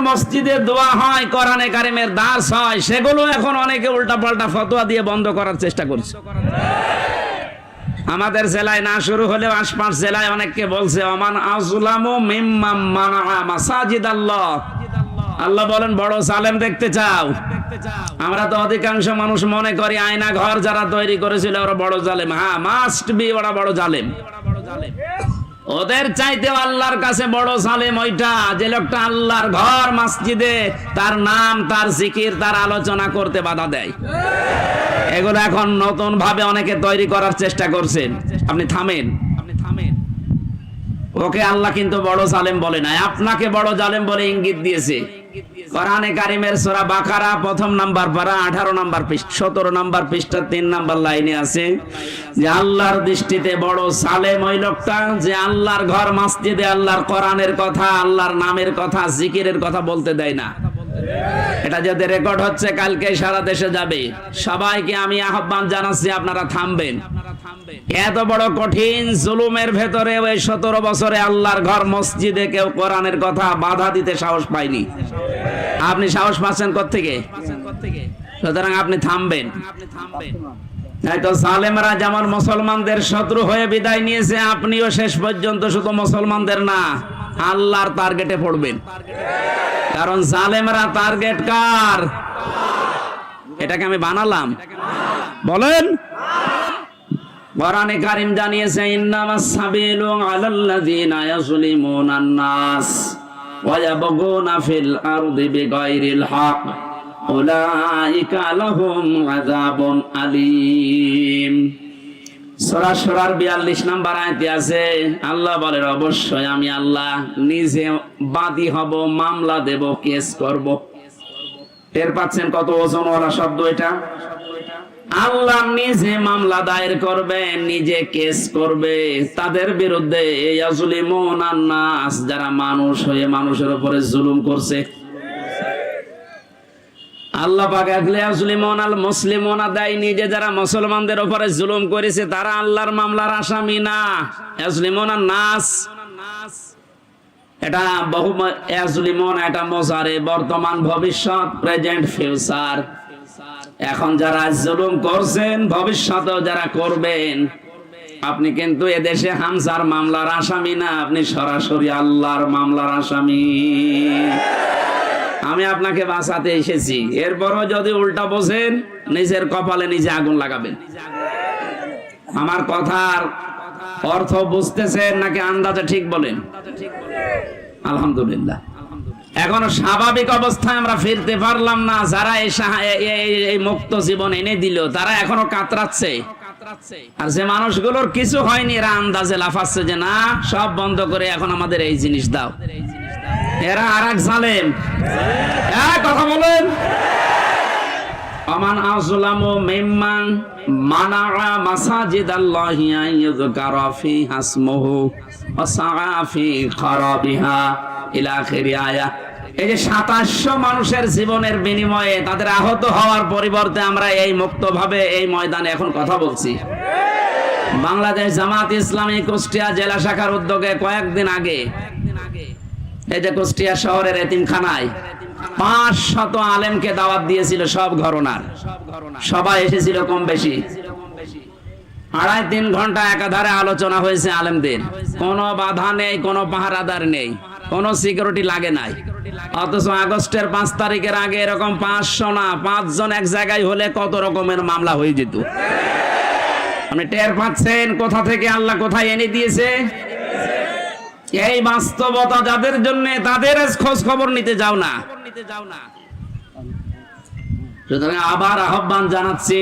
মসজিদে দোয়া হয়, কোরআনে কারিমের দার্স হয়, সেগুলো এখন অনেকে উল্টাপাল্টা ফতোয়া দিয়ে বন্ধ করার চেষ্টা করছে। আমাদের জেলায় না শুরু হলেও আশপাশ জেলায় অনেককে বলছে ওমান আযলামু মিম্মান মানাআ মাসাজিদ আল্লাহ। আল্লাহ বলেন বড় জালেম দেখতে চাও? আমরা তো অধিকাংশ মানুষ মনে করি আয়না ঘর যারা তৈরি করেছিল ওরা বড় জালেম। হ্যাঁ, মাস্ট বি ওরা বড় জালেম। ওদের চাইতে আল্লাহর কাছে বড় জালেম ওইটা যে লোকটা আল্লাহর ঘর মসজিদে তার নাম, তার জিকির, তার আলোচনা করতে বাধা দেয়। এগুলো এখন নতুন ভাবে অনেকে তৈরি করার চেষ্টা করছেন। আপনি থামেন। ওকে আল্লাহ কিন্তু বড় জালেম বলে নাই, আপনাকে বড় জালেম বলে ইঙ্গিত দিয়েছে। কোরআনে কারিমের সূরা বাকারা প্রথম নাম্বার পারা 18 নাম্বার পৃষ্ঠা 17 নাম্বার পৃষ্ঠা 3 নাম্বার লাইনে আছে যে আল্লাহর দৃষ্টিতে বড় জালেম ওই লোকটা যে আল্লাহর ঘর মসজিদে আল্লাহর কোরআনের কথা, আল্লাহর নামের কথা, জিকিরের কথা বলতে দেয় না। এটা যদি রেকর্ড হচ্ছে কালকে সারা দেশে যাবে। সবাইকে আমি আহ্বান জানাচ্ছি আপনারা থামবেন। এত বড় কঠিন জুলুমের ভেতরে ওই 17 বছরে আল্লাহর ঘর মসজিদে কেউ কোরআনের কথা বাধা দিতে সাহস পায়নি। আপনি সাহস পাচ্ছেন কোত্থেকে? সুতরাং আপনি থামবেন। তো জালেমরা যেমন মুসলমানদের শত্রু হয়ে বিদায় নিয়েছে, আপনিও শেষ পর্যন্ত শুধু মুসলমানদের না আল্লাহর টার্গেটে পড়বেন। কারণ জালেমরা টার্গেট কার? এটাকে আমি বানালাম? বলেন। কোরআনে কারীম জানিয়েছে ইন্নামাস সাবিলু আলাল্লাযিনা ইয়াযলিমুনান নাস ওয়া ইয়াবগুনা ফিল আরদি বিগাইরিল হক উলাইকা লাহুম আযাবুন আলীম। সূরা শুরার 42 নম্বর আয়াতে আছে আল্লাহ বলেন অবশ্যই আমি আল্লাহ নিজে বাদী হব, মামলা দেব, কেস করব। টের পাচ্ছেন কত ওজনওয়ালা শব্দ এটা? আল্লাহ নিজে মামলা দায়ের করবে, নিজে কেস করবে তাদের বিরুদ্ধে। ইয়াজলিমুনান নাস, যারা মানুষ হয়ে মানুষের উপরে জুলুম করছে। আল্লাহ পাক ইয়াজলিমুনাল মুসলিমুনা দেয় নিজে, যারা মুসলমানদের উপরে জুলুম করেছে তারা আল্লাহর মামলার আসামি না। ইয়াজলিমুনান নাস এটা বহু ইয়াজলিমুন, এটা মুজারে, বর্তমান, ভবিষ্যৎ, প্রেজেন্ট, ফিউচার। এখন যারা জুলুম করছেন, ভবিষ্যতেও যারা করবেন, আপনি কিন্তু এদেশে হামজার মামলার আসামি না, আপনি সরাসরি আল্লাহর মামলার আসামি। আমি আপনাকে বাঁচাতে এসেছি, এরপরও যদি উল্টা বোঝেন নিজের কপালে নিজে আগুন লাগাবেন। আমার কথার অর্থ বুঝতেছেন নাকি আন্দাজে ঠিক বলেন? আলহামদুলিল্লাহ। এখনো স্বাভাবিক অবস্থায় আমরা ফিরতে পারলাম না। যারা এই মুক্ত জীবন এনে দিল তারা এখনো কাতরাচ্ছে, আর যে মানুষগুলোর কিছু হয়নি এরা আন্দাজে লাফাচ্ছে যে না সব বন্ধ করে এখন আমাদের এই জিনিস দাও। এরা আরেক জালেম। কথা বলেন। আমান আযলামু মিম্মান মানাআ মাসাজিদাল্লাহি আন ইউযকারা ফিহা ইসমুহু ওয়া সাআ ফি খারাবিহা ইলা আখিরি আয়া। এই যে 2700 মানুষের জীবনের বিনিময়ে তাদের আহত হওয়ার পরিবর্তে আমরা এই মুক্তভাবে এই ময়দানে এখন কথা বলছি। বাংলাদেশ জামাত ইসলামী কুষ্টিয়া জেলা শাখার উদ্যোগে কয়েকদিন আগে এই যে কুষ্টিয়া শহরের এতিমখানায় 500 আলেমকে দাওয়াত দিয়েছিল, সব ঘরানার, সবাই এসেছিল কম বেশি। 2.5-3 ঘন্টা একাধারে আলোচনা হয়েছে আলেমদের। কোনো বাধা নেই, কোনো পাহারাদার নেই, কোনো সিকিউরিটি লাগে নাই। অথচ আগস্টের 5 তারিখের আগে এরকম 500 না 5 জন এক জায়গায় হলে কত রকমের মামলা হয়ে যেত। আপনি টের পাচ্ছেন কোথা থেকে আল্লাহ কোথায় এনে দিয়েছে? এই বাস্তবতা যাদের জন্য তাদের খোঁজ খবর নিতে যাও না। সুতরাং আবার আহ্বান জানাচ্ছি,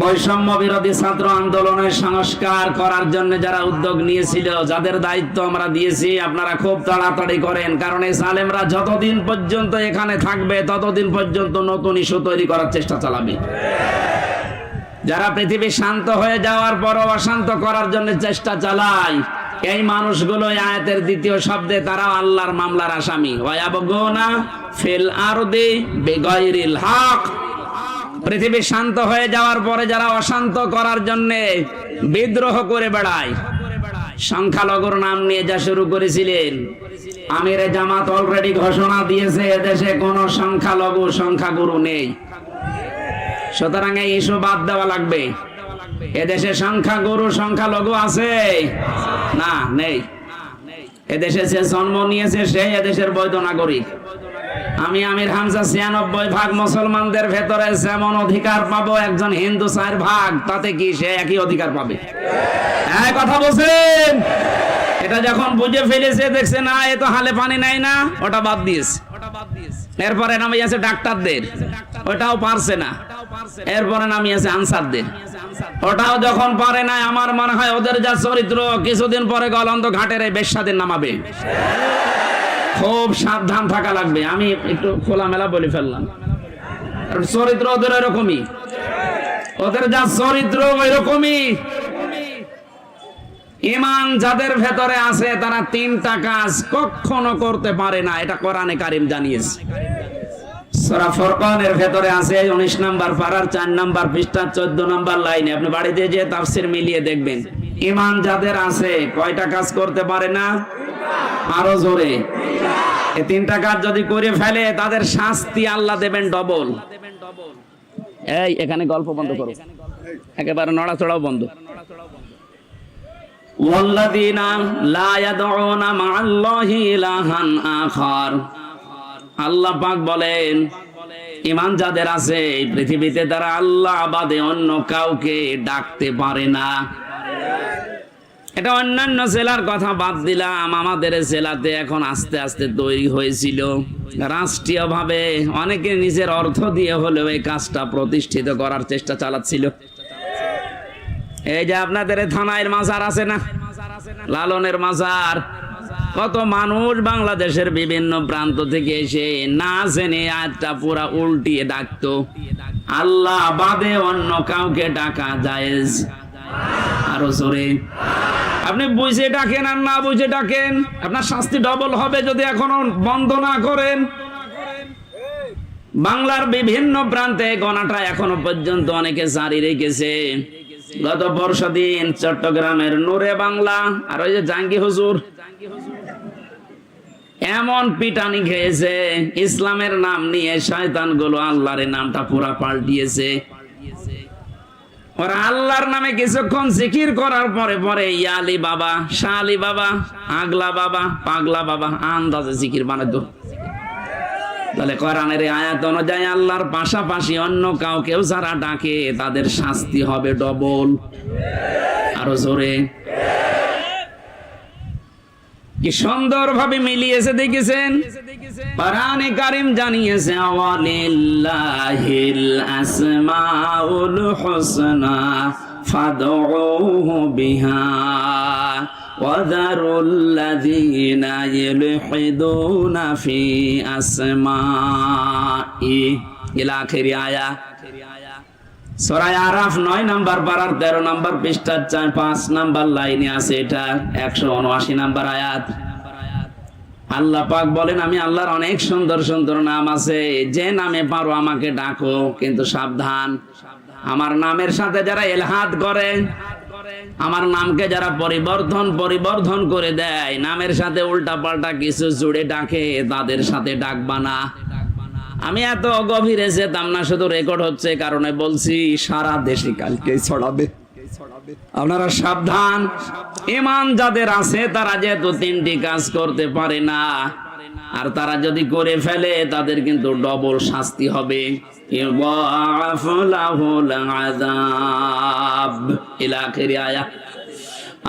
বৈষম্য বিরোধী ছাত্র আন্দোলনের সংস্কার করার জন্য যারা উদ্যোগ নিয়েছিল, যাদের দায়িত্ব আমরা দিয়েছি, আপনারা খুব তাড়াতাড়ি করেন। কারণ এই জালেমরা যতদিন পর্যন্ত এখানে থাকবে ততদিন পর্যন্ত নতুন ইস্যু তৈরি করার চেষ্টা চালাবে। যারা পৃথিবী শান্ত হয়ে যাওয়ার পরও অশান্ত করার জন্য চেষ্টা চালায়, এই মানুষগুলো আয়াতের দ্বিতীয় শব্দে তারা আল্লাহর মামলার আসামি। ওয়ায়াবগুনা ফিল আরদি বিগাইরিল হক। পৃথিবী শান্ত হয়ে যাওয়ার পরে যারা অশান্ত করার জন্য বিদ্রোহ করে বেড়ায়, সংখ্যালঘুর নাম নিয়ে যা শুরু করেছিলেন আমিরে জামাত অলরেডি ঘোষণা দিয়েছে এদেশে কোনো সংখ্যাগুরু নেই। সুতরাং এই ইস্যু বাদ দেওয়া লাগবে। এদেশে সংখ্যালঘু আছে না? নেই। এদেশে যে জন্ম নিয়েছে সে এদেশের বৈধ নাগরিক। আমি আমির হামজা 96% মুসলমানদের ভেতরে যেমন অধিকার পাবো একজন হিন্দু 4%, তাতে কি সে একই অধিকার পাবে? হ্যাঁ, কথা বলছেন। এটা যখন বুঝে ফেলেছে, দেখছে না এ তো হালে পানি নাই না, ওটা বাদ দিয়েছে। এরপরে নামে আছে ডাক্তারদের, ওটাও পারছে না। এরপরে নামে আছে আনসারদের, ওটাও যখন পারে না, আমার মনে হয় ওদের যা চরিত্র, কিছুদিন পরে গলন্দ ঘাটের এই বেশ্যাদের নামাবে। খুব সাবধান থাকা লাগবে। আমি একটু খোলামেলা বলে ফেললাম, চরিত্র ওদের এরকমই, ওদের যা চরিত্র ওই রকমই। ঈমান যাদের ভেতরে আছে তারা 3টা কাজ কখনো করতে পারে না, এটা কোরআনে কারীম জানিয়েছে। সূরা ফুরকানের ভেতরে আছে 19 নম্বর পারার 4 নম্বর পৃষ্ঠা 14 নম্বর লাইনে। আপনি বাড়িতে যে তাফসীর মিলিয়ে দেখবেন, ঈমান যাদের আছে কয়টা কাজ করতে পারে না? আরো জোরে। এই 3টা কাজ যদি করে ফেলে তাদের শাস্তি আল্লাহ দেবেন ডবল। এই এখানে গল্প বন্ধ করো, একেবারে নড়াচড়াও বন্ধ। ওয়াল্লাযীনা লা ইয়াদউনা মা'আল্লাহি ইলাহান আখার। আল্লাহ পাক বলেন, ঈমান যাদের আছে এই পৃথিবীতে তারা আল্লাহ বাদে অন্য কাউকে ডাকতে পারে না। এটা অন্যান্য জেলার কথা বাদ দিলাম, আমাদের জেলাতে এখন আস্তে আস্তে তৈরি হয়েছিল রাষ্ট্রীয়ভাবে, অনেকে নিজের অর্থ দিয়ে হলেও এই কাজটা প্রতিষ্ঠিত করার চেষ্টা চালাচ্ছিল। এই যে আপনাদের থানায় মাজার আছে না, লালনের মাজার, কত মানুষ বাংলাদেশের বিভিন্ন প্রান্ত থেকে এসে না জেনে আয়াতটা পুরা উল্টিয়ে ডাকতো, আল্লাহ বাদে অন্য কাউকে ডাকা জায়েজ। আরো জোরে। আপনি বুঝে ডাকেন আর না বুঝে ডাকেন, আপনার শাস্তি ডবল হবে যদি এখনো বন্ধ না করেন। বাংলার বিভিন্ন প্রান্তে গণাটা এখনো পর্যন্ত অনেকে জারি রেখেছে। গত বর্ষদিন চট্টগ্রামের নূরে বাংলা আর ওই যে জাঙ্গি হুজুর এমন পিটানি খেয়েছে, ইসলামের নাম নিয়ে শয়তানগুলো আল্লাহর নামটা পুরা পাল্টিয়েছে। ওরা আল্লাহর নামে কিছুক্ষণ জিকির করার পরে পরে ইয়া আলী বাবা, শাহ আলী বাবা, আগলা বাবা, পাগলা বাবা আন্দাজে জিকির বানাতো। তাহলে কোরআনের আয়াত অনুযায়ী আল্লাহর পাশাপাশি অন্য কাউকেও যারা ডাকে তাদের শাস্তি হবে ডবল। আরো জোরে। কি সুন্দরভাবে মিলিয়েছে দেখেছেন। কোরআনে কারীম জানিয়েছে, ওয়ালিল্লাহিল আসমাউল হুসনা ফাদউহু বিহা ওয়াযারুল্লাযীনা ইলহিদুনা ফি আসমাই ইলা আখির আয়া। সূরা আরাফ 9 নম্বর পারার 13 নম্বর পৃষ্ঠার 5 নম্বর লাইনে আছে, এটা 179 নম্বর আয়াত। আল্লাহ পাক বলেন, আমি আল্লাহর অনেক সুন্দর সুন্দর নাম আছে, যে নামে পারো আমাকে ডাকো, কিন্তু সাবধান, আমার নামের সাথে যারা ইলহাদ করে, আমার নামকে যারা পরিবর্ধন করে দেয়, নামের সাথে উল্টা পাল্টা কিছু জুড়ে ডাকে, তাদের সাথে ডাকবা না। আমি এত গভীরে যেতাম না, শুধু রেকর্ড হচ্ছে কারণে বলছি, সারা দেশে কালকে ছড়াবে। আপনারা সাবধান। ঈমান যাদের আছে তারা যেহেতু 3টি কাজ করতে পারে না, আর তারা যদি করে ফেলে তাদের কিন্তু ডবল শাস্তি হবে।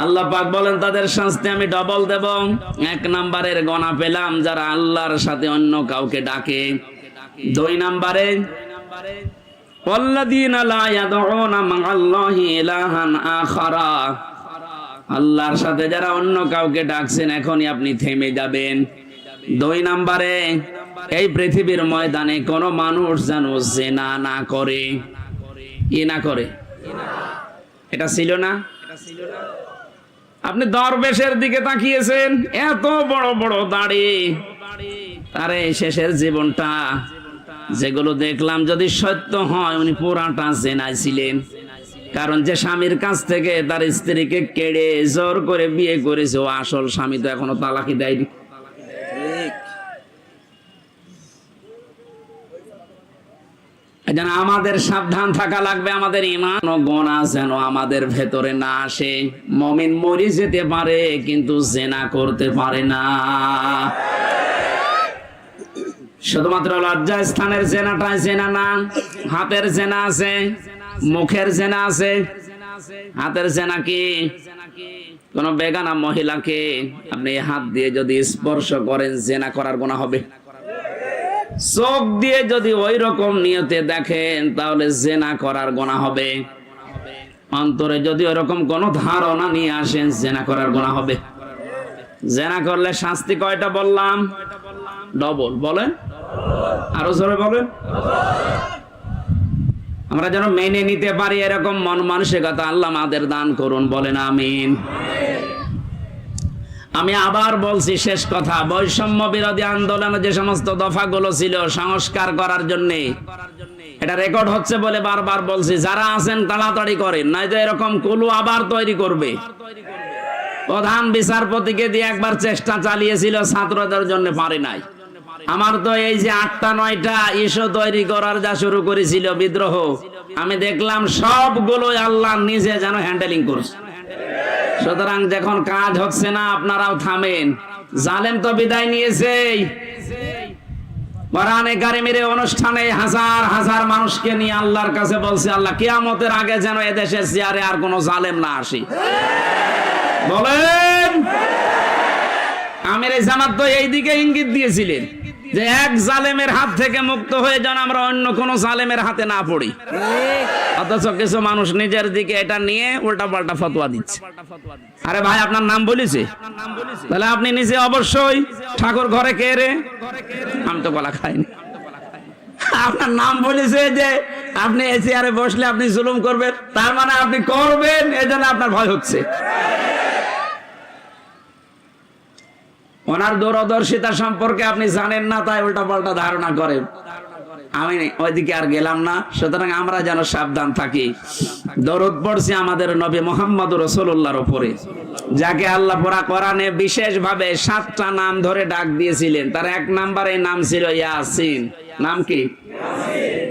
আল্লাহ পাক বলেন তাদের শাস্তি আমি ডবল দেব। 1 নম্বরের গণা পেলাম যারা আল্লাহর সাথে অন্য কাউকে ডাকে। 2 নম্বরে ওয়াল্লাযীনা লা ইয়াদউনা মা'আল্লাহি ইলাহান আখারা, আল্লাহর সাথে যারা অন্য কাউকে ডাকছেন এখনই আপনি থেমে যাবেন। 2 নম্বরে এই পৃথিবীর ময়দানে কোন মানুষ যেন জিনা না করে। কি না করে? এটা ছিল না। আপনি দরবেশের দিকে তাকিয়েছেন, এত বড় বড় দাড়ি, তারে শেষের জীবনটা যেগুলো দেখলাম যদি সত্য হয় উনি পুরাটা জেনায় ছিলেন। কারণ যে স্বামীর কাছ থেকে তার স্ত্রীকে কেড়ে জোর করে বিয়ে করেছে, ও আসল স্বামী তো এখনো তালাকি দেয়নি। এজন্য আমাদের সাবধান থাকা লাগবে, আমাদের ঈমান ও গুনাহ যেন আমাদের ভেতরে না আসে। মুমিন মরে যেতে পারে কিন্তু জিনা করতে পারে না। শুধুমাত্র লজ্জা স্থানের জেনাটাই জেনা না, হাতের জেনা আছে, মুখের জেনা আছে। হাতের জেনা কি? কোন বেগানা মহিলাকে আপনি হাত দিয়ে যদি স্পর্শ করেন জেনা করার গুনাহ হবে। চোখ দিয়ে যদি ওই রকম নিয়তে দেখেন তাহলে জেনা করার গুনাহ হবে। অন্তরে যদি ওরকম কোন ধারণা নিয়ে আসেন জেনা করার গুনাহ হবে। জেনা করলে শাস্তি কয়টা বললাম? ডবল। বলেন, আরো জোরে বলেন। আমরা যেন মেনে নিতে পারি এরকম মন মানসিকতা আল্লাহ আমাদের দান করুন, বলেন আমিন। আমি আবার বলছি, শেষ কথা, বৈষম্য বিরোধী আন্দোলনে যে সমস্ত দফাগুলো ছিল সংস্কার করার জন্য, এটা রেকর্ড হচ্ছে বলে বারবার বলছি, যারা আছেন তাড়াতাড়ি করেন, নয়তো এরকম কুলু আবার তৈরি করবে। প্রধান বিচারপতিকে দিয়ে একবার চেষ্টা চালিয়েছিল, ছাত্রদের জন্য পারে নাই। আমার তো এই যে 8টা 9টা ইস্যু তৈরি করার যা শুরু করেছিল বিদ্রোহ, আমি দেখলাম সবগুলো আল্লাহ নিজে যেন হ্যান্ডেলিং করছে। সুতরাং যখন কাজ হচ্ছে না আপনারাও থামেন। জালেম তো বিদায় নিয়েছে। কোরআনে কারিমের অনুষ্ঠানে হাজার হাজার মানুষকে নিয়ে আল্লাহর কাছে বলছে, আল্লাহ কিয়ামতের আগে যেন এদেশের চেয়ারে আর কোনো জালেম না আসে। বলেন, আমির জামাত তো এই দিকে ইঙ্গিত দিয়েছিলেন যে এক জালেমের হাত থেকে মুক্ত হয়ে যেন আমরা অন্য কোন জালেমের হাতে না পড়ি। অথচ কিছু মানুষ নিজের দিকে এটা নিয়ে উল্টা পাল্টা ফতোয়া দিচ্ছে। আরে ভাই, আপনার নাম বলেছে, তাহলে আপনি নিজে অবশ্যই ঠাকুর ঘরে কে রে? আমি তো কলা খাইনি। আপনার নাম বলেছে যে আপনি এই চেয়ারে বসলে আপনি জুলুম করবেন, তার মানে আপনি করবেন, এজন্য আপনার ভয় হচ্ছে। ওনার দূরদর্শিতা সম্পর্কে আপনি জানেন না, তাই উল্টা পাল্টা ধারণা করেন। আমি ওইদিকে আর গেলাম না। সুতরাং আমরা যেন সাবধান থাকি। দরুদ পড়ছি আমাদের নবী মুহাম্মদ রাসূলুল্লাহর উপরে, যাকে আল্লাহ পুরা কোরআনে বিশেষ ভাবে 7টা নাম ধরে ডাক দিয়েছিলেন। তার 1 নম্বরে নাম ছিল ইয়াসিন। নাম কি?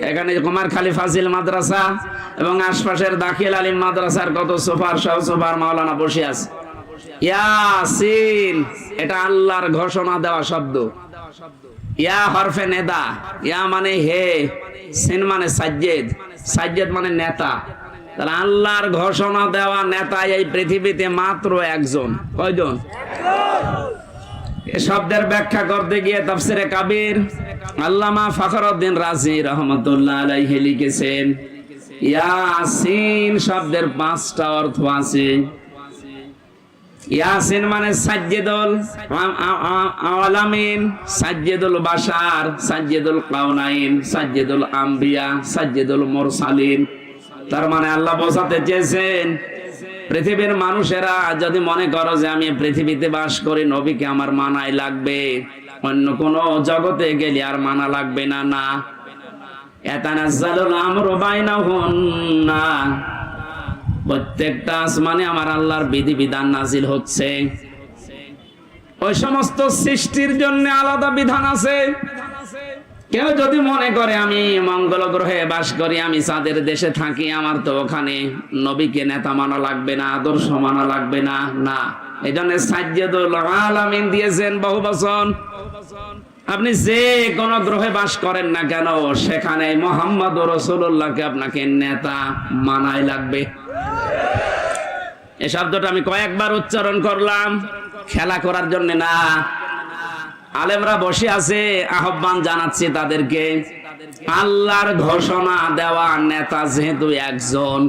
এখানে কুমারখালী ফাজিল মাদ্রাসা এবং আশপাশের দাখিল আলিম মাদ্রাসার কত সুপার সহ সুপার মাওলানা বসে আছে। ইয়াসিন এটা আল্লাহর ঘোষণা দেওয়া শব্দ। ইয়া হরফে নেদা, ইয়া মানে হে, সিন মানে সাজ্জেদ, সাজ্জেদ মানে নেতা। তাহলে আল্লাহর ঘোষণা দেওয়া নেতা এই পৃথিবীতে মাত্র একজন। কয়জন? এই শব্দের ব্যাখ্যা করতে গিয়ে তাফসিরে কাবির আল্লামা ফখরউদ্দিন রাজি রহমাতুল্লাহ আলাইহি লিখেছেন, ইয়াসিন শব্দের 5টা অর্থ আছে। ইয়াসিন মানে সাজ্জেদুল আলামিন, সাজ্জেদুল বাশার, সাজ্জেদুল কাউনাইন, সাজ্জেদুল আম্বিয়া, সাজ্জেদুল মুরসালিন। তার মানে আল্লাহ বোঝাতে চেয়েছেন, পৃথিবীর মানুষেরা যদি মনে করো যে আমি পৃথিবীতে বাস করি, নবীকে আমার মানাই লাগবে, অন্য কোন জগতে গেলে আর মানা লাগবে না। না, ইয়াতানাজ্জালুল আমরু বাইনাহুন্না, প্রত্যেকটা আসমানে আমার আল্লাহর বিধিবিধান নাজিল হচ্ছে। ওই সমস্ত সৃষ্টির জন্য আলাদা বিধান আছে। কেউ যদি মনে করে আমি মঙ্গল গ্রহে বাস করি, আমি চাঁদের দেশে থাকি, আমার তো ওখানে নবীকে নেতা মানা লাগবে না, আদর্শ মানা লাগবে না, না। এই জন্য সাজ্জেদুল আলামিন দিয়েছেন বহু বচন। আপনি যে কোন গ্রহে বাস করেন না কেন, সেখানে মুহাম্মদ রাসূলুল্লাহকে আপনাকে নেতা মানাই লাগবে। এই শব্দটা আমি কয়েকবার উচ্চারণ করলাম, খেলা করার জন্য না। আলেমরা বসে আছে, আহ্বান জানাচ্ছি তাদেরকে, আল্লাহর ঘোষণা দেওয়া নেতা যেহেতু একজন,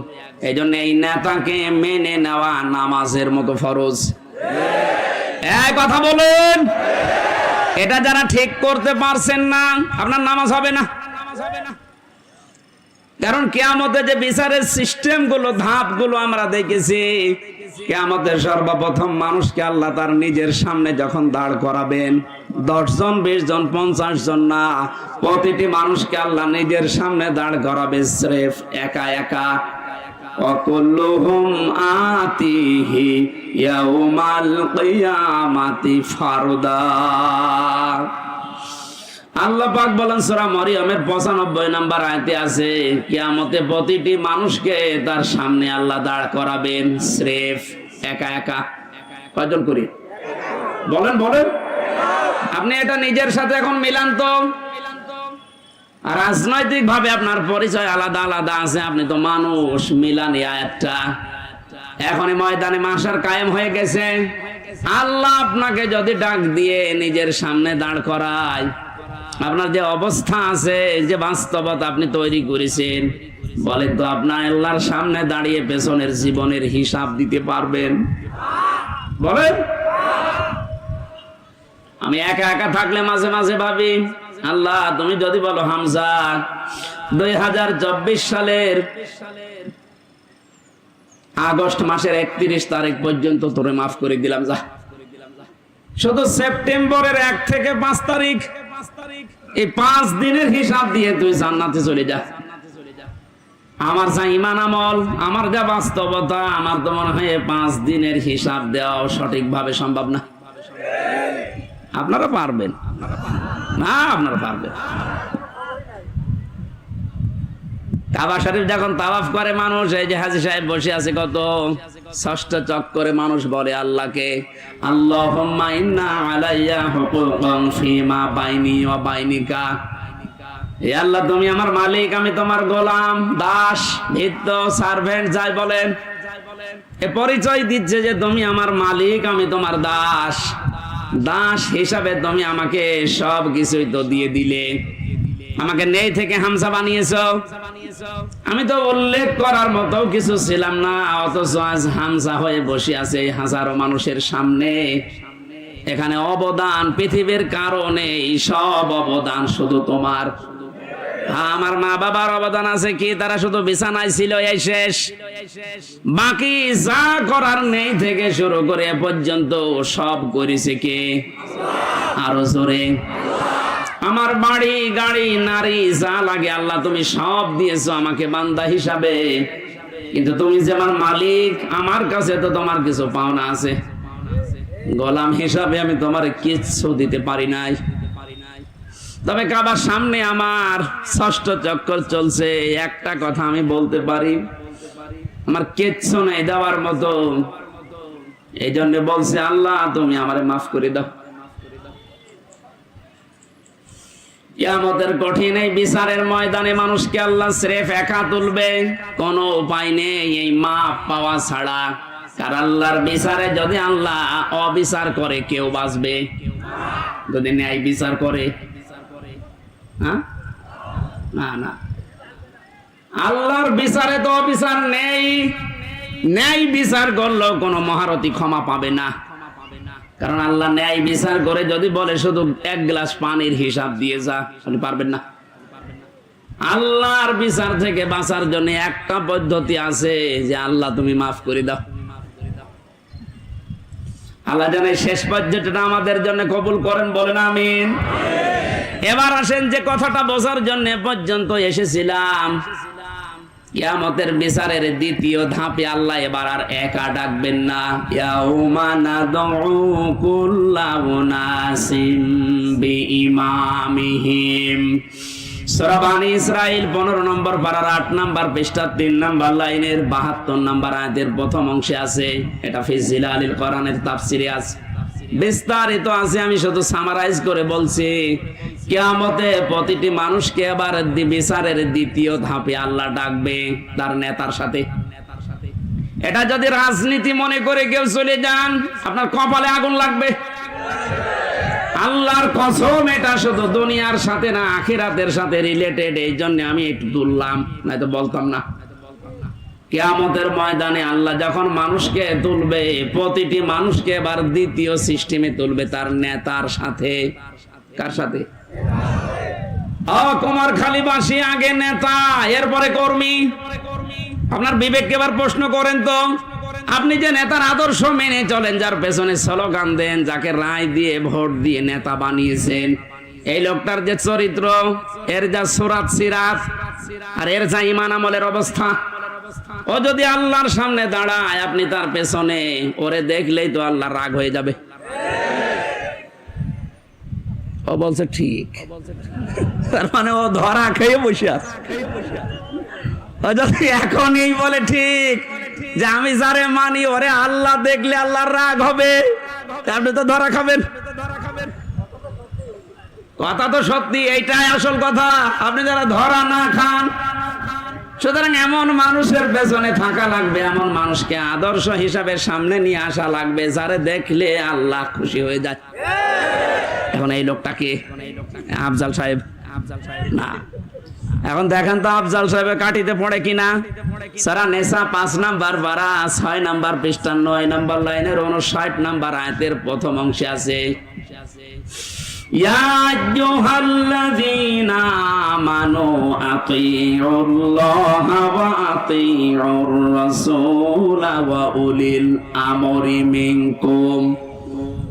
এই জন্য এই নেতাকে মেনে নেওয়া নামাজের মতো ফরজ। এই কথা বলেন, এটা যারা ঠিক করতে পারছেন না, আপনার নামাজ হবে না। কারণ কিয়ামতে যে বিচারের সিস্টেম গুলো, ধাপ গুলো আমরা দেখেছি, কিয়ামতের সর্বপ্রথম মানুষকে আল্লাহ তার নিজের সামনে যখন দাঁড় করাবেন, 10 জন 20 জন 50 জন না, প্রতিটি মানুষকে আল্লাহ নিজের সামনে দাঁড় করাবে স্রেফ একা একা। ওয়াকুল্লুহুম আতিহি ইয়াউমাল কিয়ামাতি ফারদা। আল্লাহ পাক বলেন সূরা মরিয়মের 95 নম্বর আয়াতে আছে, কিয়ামতে প্রতিটি মানুষকে তার সামনে আল্লাহ দাঁড় করাবেন স্রেফ একা একা। কয়জন করে বলেন বলেন? আপনি এটা নিজের সাথে এখন মিলান তো। রাজনৈতিক ভাবে আপনার পরিচয় আলাদা আলাদা আছে, আপনি তো মানুষ, মিলান এই আয়াতটা। এখনই ময়দানে মাশার কায়েম হয়ে গেছে। আল্লাহ আপনাকে যদি ডাক দিয়ে নিজের সামনে দাঁড় করায়, আপনার যে অবস্থা আছে, যে বাস্তবতা আপনি তৈরি করেছেন, বলেন তো আপনার আল্লাহর সামনে দাঁড়িয়ে পেছনের জীবনের হিসাব দিতে পারবেন? বলেন। আমি একা একা থাকলে মাঝে মাঝে ভাবি, আল্লাহ তুমি যদি বলো হামজা 2024 সালের আগস্ট মাসের 31 তারিখ পর্যন্ত তোরে মাফ করে দিলাম, যা শুধু সেপ্টেম্বরের 1 থেকে 5 তারিখ, এই 5 দিনের হিসাব দিয়ে তুই জান্নাতে চলে যা। আমার যা ঈমান আমল, আমার যা বাস্তবতা, আমার তো মনে হয় 5 দিনের হিসাব দেওয়া সঠিকভাবে সম্ভব না। আপনারা পারবেন না? আপনারা পারবেন? কাবা শরীফ যখন তাওয়াফ করে মানুষ, এই যে হাজী সাহেব বসে আছে, কত 6টা চক্করে মানুষ বলে আল্লাহকে, আল্লাহুম্মা ইন্না আলাইয়া হুকুকান ফিমা বাইনি ওয়া বাইনিকা। হে আল্লাহ তুমি আমার মালিক, আমি তোমার গোলাম, দাস, ভৃত্য, সার্ভেন্ট যাই বলেন, এ পরিচয় দিচ্ছে যে তুমি আমার মালিক, আমি তোমার দাস। দাস হিসাবে তুমি আমাকে সব কিছুই তো দিয়ে দিলে, আমাকে নেই থেকে হামজা বানিয়েছো। আমি তো উল্লেখ করার মতো কিছু ছিলাম না, অথচ আজ হামজা হয়ে বসে আছে হাজারো মানুষের সামনে। এখানে অবদান পৃথিবীর কারণে, সব অবদান শুধু তোমার। আমার মা বাবার অবদান আছে কি? তারা শুধু বিছানায় ছিল, এই শেষ। বাকি যা করার নেই থেকে শুরু করে এ পর্যন্ত সব করেছে কে? আরো জোরে। আমার বাড়ি গাড়ি নারী যা লাগে আল্লাহ তুমি সব দিয়েছো আমাকে বান্দা হিসাবে, কিন্তু তুমি যে আমার মালিক, আমার কাছে তো তোমার কিছু পাওনা আছে। গোলাম হিসাবে আমি তোমার কিচ্ছু দিতে পারি নাই। তবে কাবার সামনে আমার 6টা চক্কর চলছে, একটা কথা আমি বলতে পারি, আমার কিচ্ছু নেই দেওয়ার মতো। এই জন্য বলছে আল্লাহ তুমি আমারে মাফ করে দাও। কিয়ামতের কঠিন এই বিচারের ময়দানে মানুষকে আল্লাহ স্রেফ একা তুলবে, কোনো উপায় নেই এই মাপ পাওয়া ছাড়া। কারণ আল্লাহর বিচারে যদি আল্লাহ অবিচার করে কেউ বাঁচবে? যদি ন্যায় বিচার করে? হ্যাঁ, না না, আল্লাহর বিচারে তো অবিচার নেই। ন্যায় বিচার করলেও কোনো মহারথী ক্ষমা পাবে না। কারণ আল্লাহ ন্যায় বিচার করে যদি বলে শুধু 1 গ্লাস পানির হিসাব দিয়ে যা, আপনি পারবেন না। আল্লাহর বিচার থেকে বাঁচার জন্য একটা পদ্ধতি আছে, যে আল্লাহ তুমি মাফ করে দাও। আল্লাহ জানে শেষ পর্যন্তটা আমাদের জন্য কবুল করেন, বলেন আমিন। এবার আসেন যে কথাটা বোঝার জন্য পর্যন্ত এসেছিলাম, কিয়ামতের বিচারের দ্বিতীয় ধাপে আল্লাহ এবার আর একা ডাকবেন না। ইয়াউমা নাদউ কুল্লা উনাসিম বিইমামিহিম। সূরা বানী ইসরাঈল 15 নম্বর পারার 8 নম্বর পৃষ্ঠা 3 নম্বর লাইনের 72 নম্বর আয়াতের প্রথম অংশে আছে। এটা ফি জিলালিল কোরআনের তাফসিরে আছে, বিস্তারিত আছে। আমি শুধু সামারাইজ করে বলছি, কিয়ামতে প্রতিটি মানুষকে এবার বিচারের দ্বিতীয় ধাপে আল্লাহ ডাকবে তার নেতার সাথে। এটা যদি রাজনীতি মনে করে কেউ চলে যান, আপনার কপালে আগুন লাগবে। আল্লাহর কসম, এটা শুধু দুনিয়ার সাথে না, আখিরাতের সাথে রিলেটেড। এই জন্য আমি একটু তুললাম, নয়তো বলতাম না। কিয়ামতের ময়দানে আল্লাহ যখন মানুষকে তুলবে, প্রতিটি মানুষকে এবার দ্বিতীয় সিস্টেমে তুলবে তার নেতার সাথে। কার সাথে? কুমারখালীবাসী আগে নেতা, এরপরে কর্মী। আপনার বিবেককে এবার প্রশ্ন করেন তো, আপনি যে নেতার আদর্শ মেনে চলেন, যার পেছনে স্লোগান দেন, যাকে রায় দিয়ে ভোট দিয়ে নেতা বানিয়েছেন, এই লোকটার যে চরিত্র, এর যা সুরাত সিরাত, আর এর যা ঈমান আমলের অবস্থা, ও যদি আল্লাহর সামনে দাঁড়ায়, আপনি তার পেছনে, ওরে দেখলেই তো আল্লাহ রাগ হয়ে যাবে। ও বলছে ঠিক। তার মানে ও ধরা খেয়ে বসে আছে। ও যদি এখনই বলে ঠিক যে আমি যারে মানি ওরে আল্লাহ দেখলে আল্লাহর রাগ হবে, আপনি তো ধরা খাবেন। কথা তো সত্যি, এইটাই আসল কথা। আপনি যারা ধরা না খান, সুতরাং এমন মানুষের পেছনে থাকা লাগবে, এমন মানুষকে আদর্শ হিসাবে সামনে নিয়ে আসা লাগবে যারে দেখলে আল্লাহ খুশি হয়ে যায়। এখন এই লোকটাকে আফজাল সাহেব না, এখন দেখেন তো আফজাল সাহেবের কাটিতে পড়ে কিনা। সারা নেশা 5 নাম্বার পারা 6 নাম্বার পৃষ্ঠা 9 নাম্বার লাইনের 59 নাম্বার আয়াতের প্রথম অংশে আছে, ইয়া আইয়ুহাল্লাযীনা আমানু আতিউল্লাহা ওয়া আতিউর রাসূলা ওয়া উলিল আমরি মিনকুম।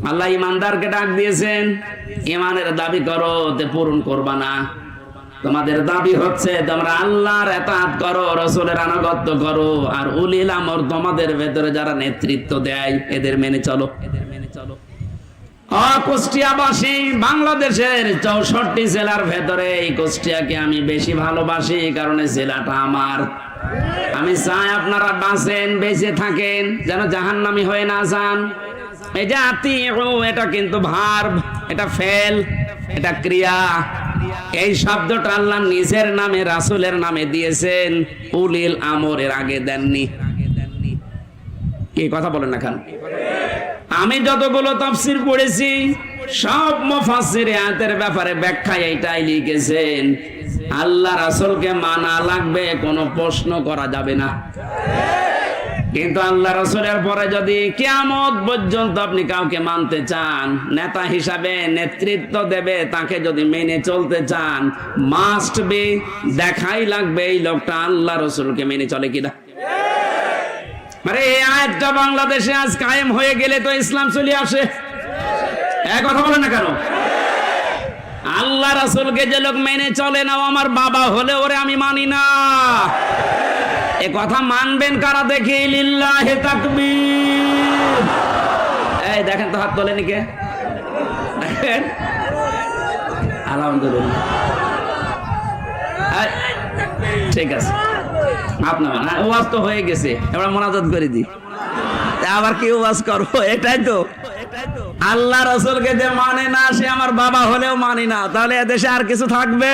আল্লাহ ইমানদারকে ডাক দিয়েছেন, ইমানের দাবি করো তে পূরণ করবা না। তোমাদের দাবি হচ্ছে তোমরা আল্লাহর ইতাআত করো, রাসূলের আনুগত্য করো, আর উলিল আমর তোমাদের ভেতরে যারা নেতৃত্ব দেয় এদের মেনে চলো। কুষ্টিয়াবাসী, বাংলাদেশের 64 জেলার ভেতরে এই কুষ্টিয়াকে আমি বেশি ভালোবাসি, কারণ এই জেলাটা আমার। আমি চাই আপনারা বাঁচেন, বেঁচে থাকেন, যেন জাহান্নামী হয়ে না যান। এই যে আতিউ, এটা কিন্তু ভার্ব, এটা ফেল, এটা ক্রিয়া। এই শব্দটা আল্লাহ নিজের নামে রাসূলের নামে দিয়েছেন, উলিল আমরের আগে দেননি। কি কথা বলেন না কেন? আমি যতগুলো তাফসীর পড়েছি সব মুফাসসির আয়াতের ব্যাপারে ব্যাখ্যা এইটাই লিখেছেন, আল্লাহ রাসূলকে মানা লাগবে, কোনো প্রশ্ন করা যাবে না। কিন্তু আল্লাহ রাসূলের পরে যদি কিয়ামত পর্যন্ত আপনি কাউকে মানতে চান, নেতা হিসাবে নেতৃত্ব দেবে, তাকে যদি মেনে চলতে চান, মাস্ট বি, দেখাই লাগবে এই লোকটা আল্লাহ রাসূলকে মেনে চলে কিনা। আরে এই আয়াতটা বাংলাদেশে আজ কায়েম হয়ে গেলে তো ইসলাম চলে আসে। এক কথা বলে না কেন? আল্লাহ রাসূলকে যে লোক মেনে চলে না, ও আমার বাবা হলে ওরে আমি মানি না। এ কথা মানবেন কারা দেখি? লিল্লাহি তাকবীর। এই দেখেন তো, হাত তোলেনি কে? দেখেন, আলহামদুলিল্লাহ। ঠিক আছে, আপনার ওয়াজ তো হয়ে গেছে, এবার মোনাজাত করে দিই। আবার কি ওয়াজ করবো? এটাই তো, আল্লাহ রাসূলকে যে মানে না সে আমার বাবা হলেও মানি না, তাহলে এদেশে আর কিছু থাকবে?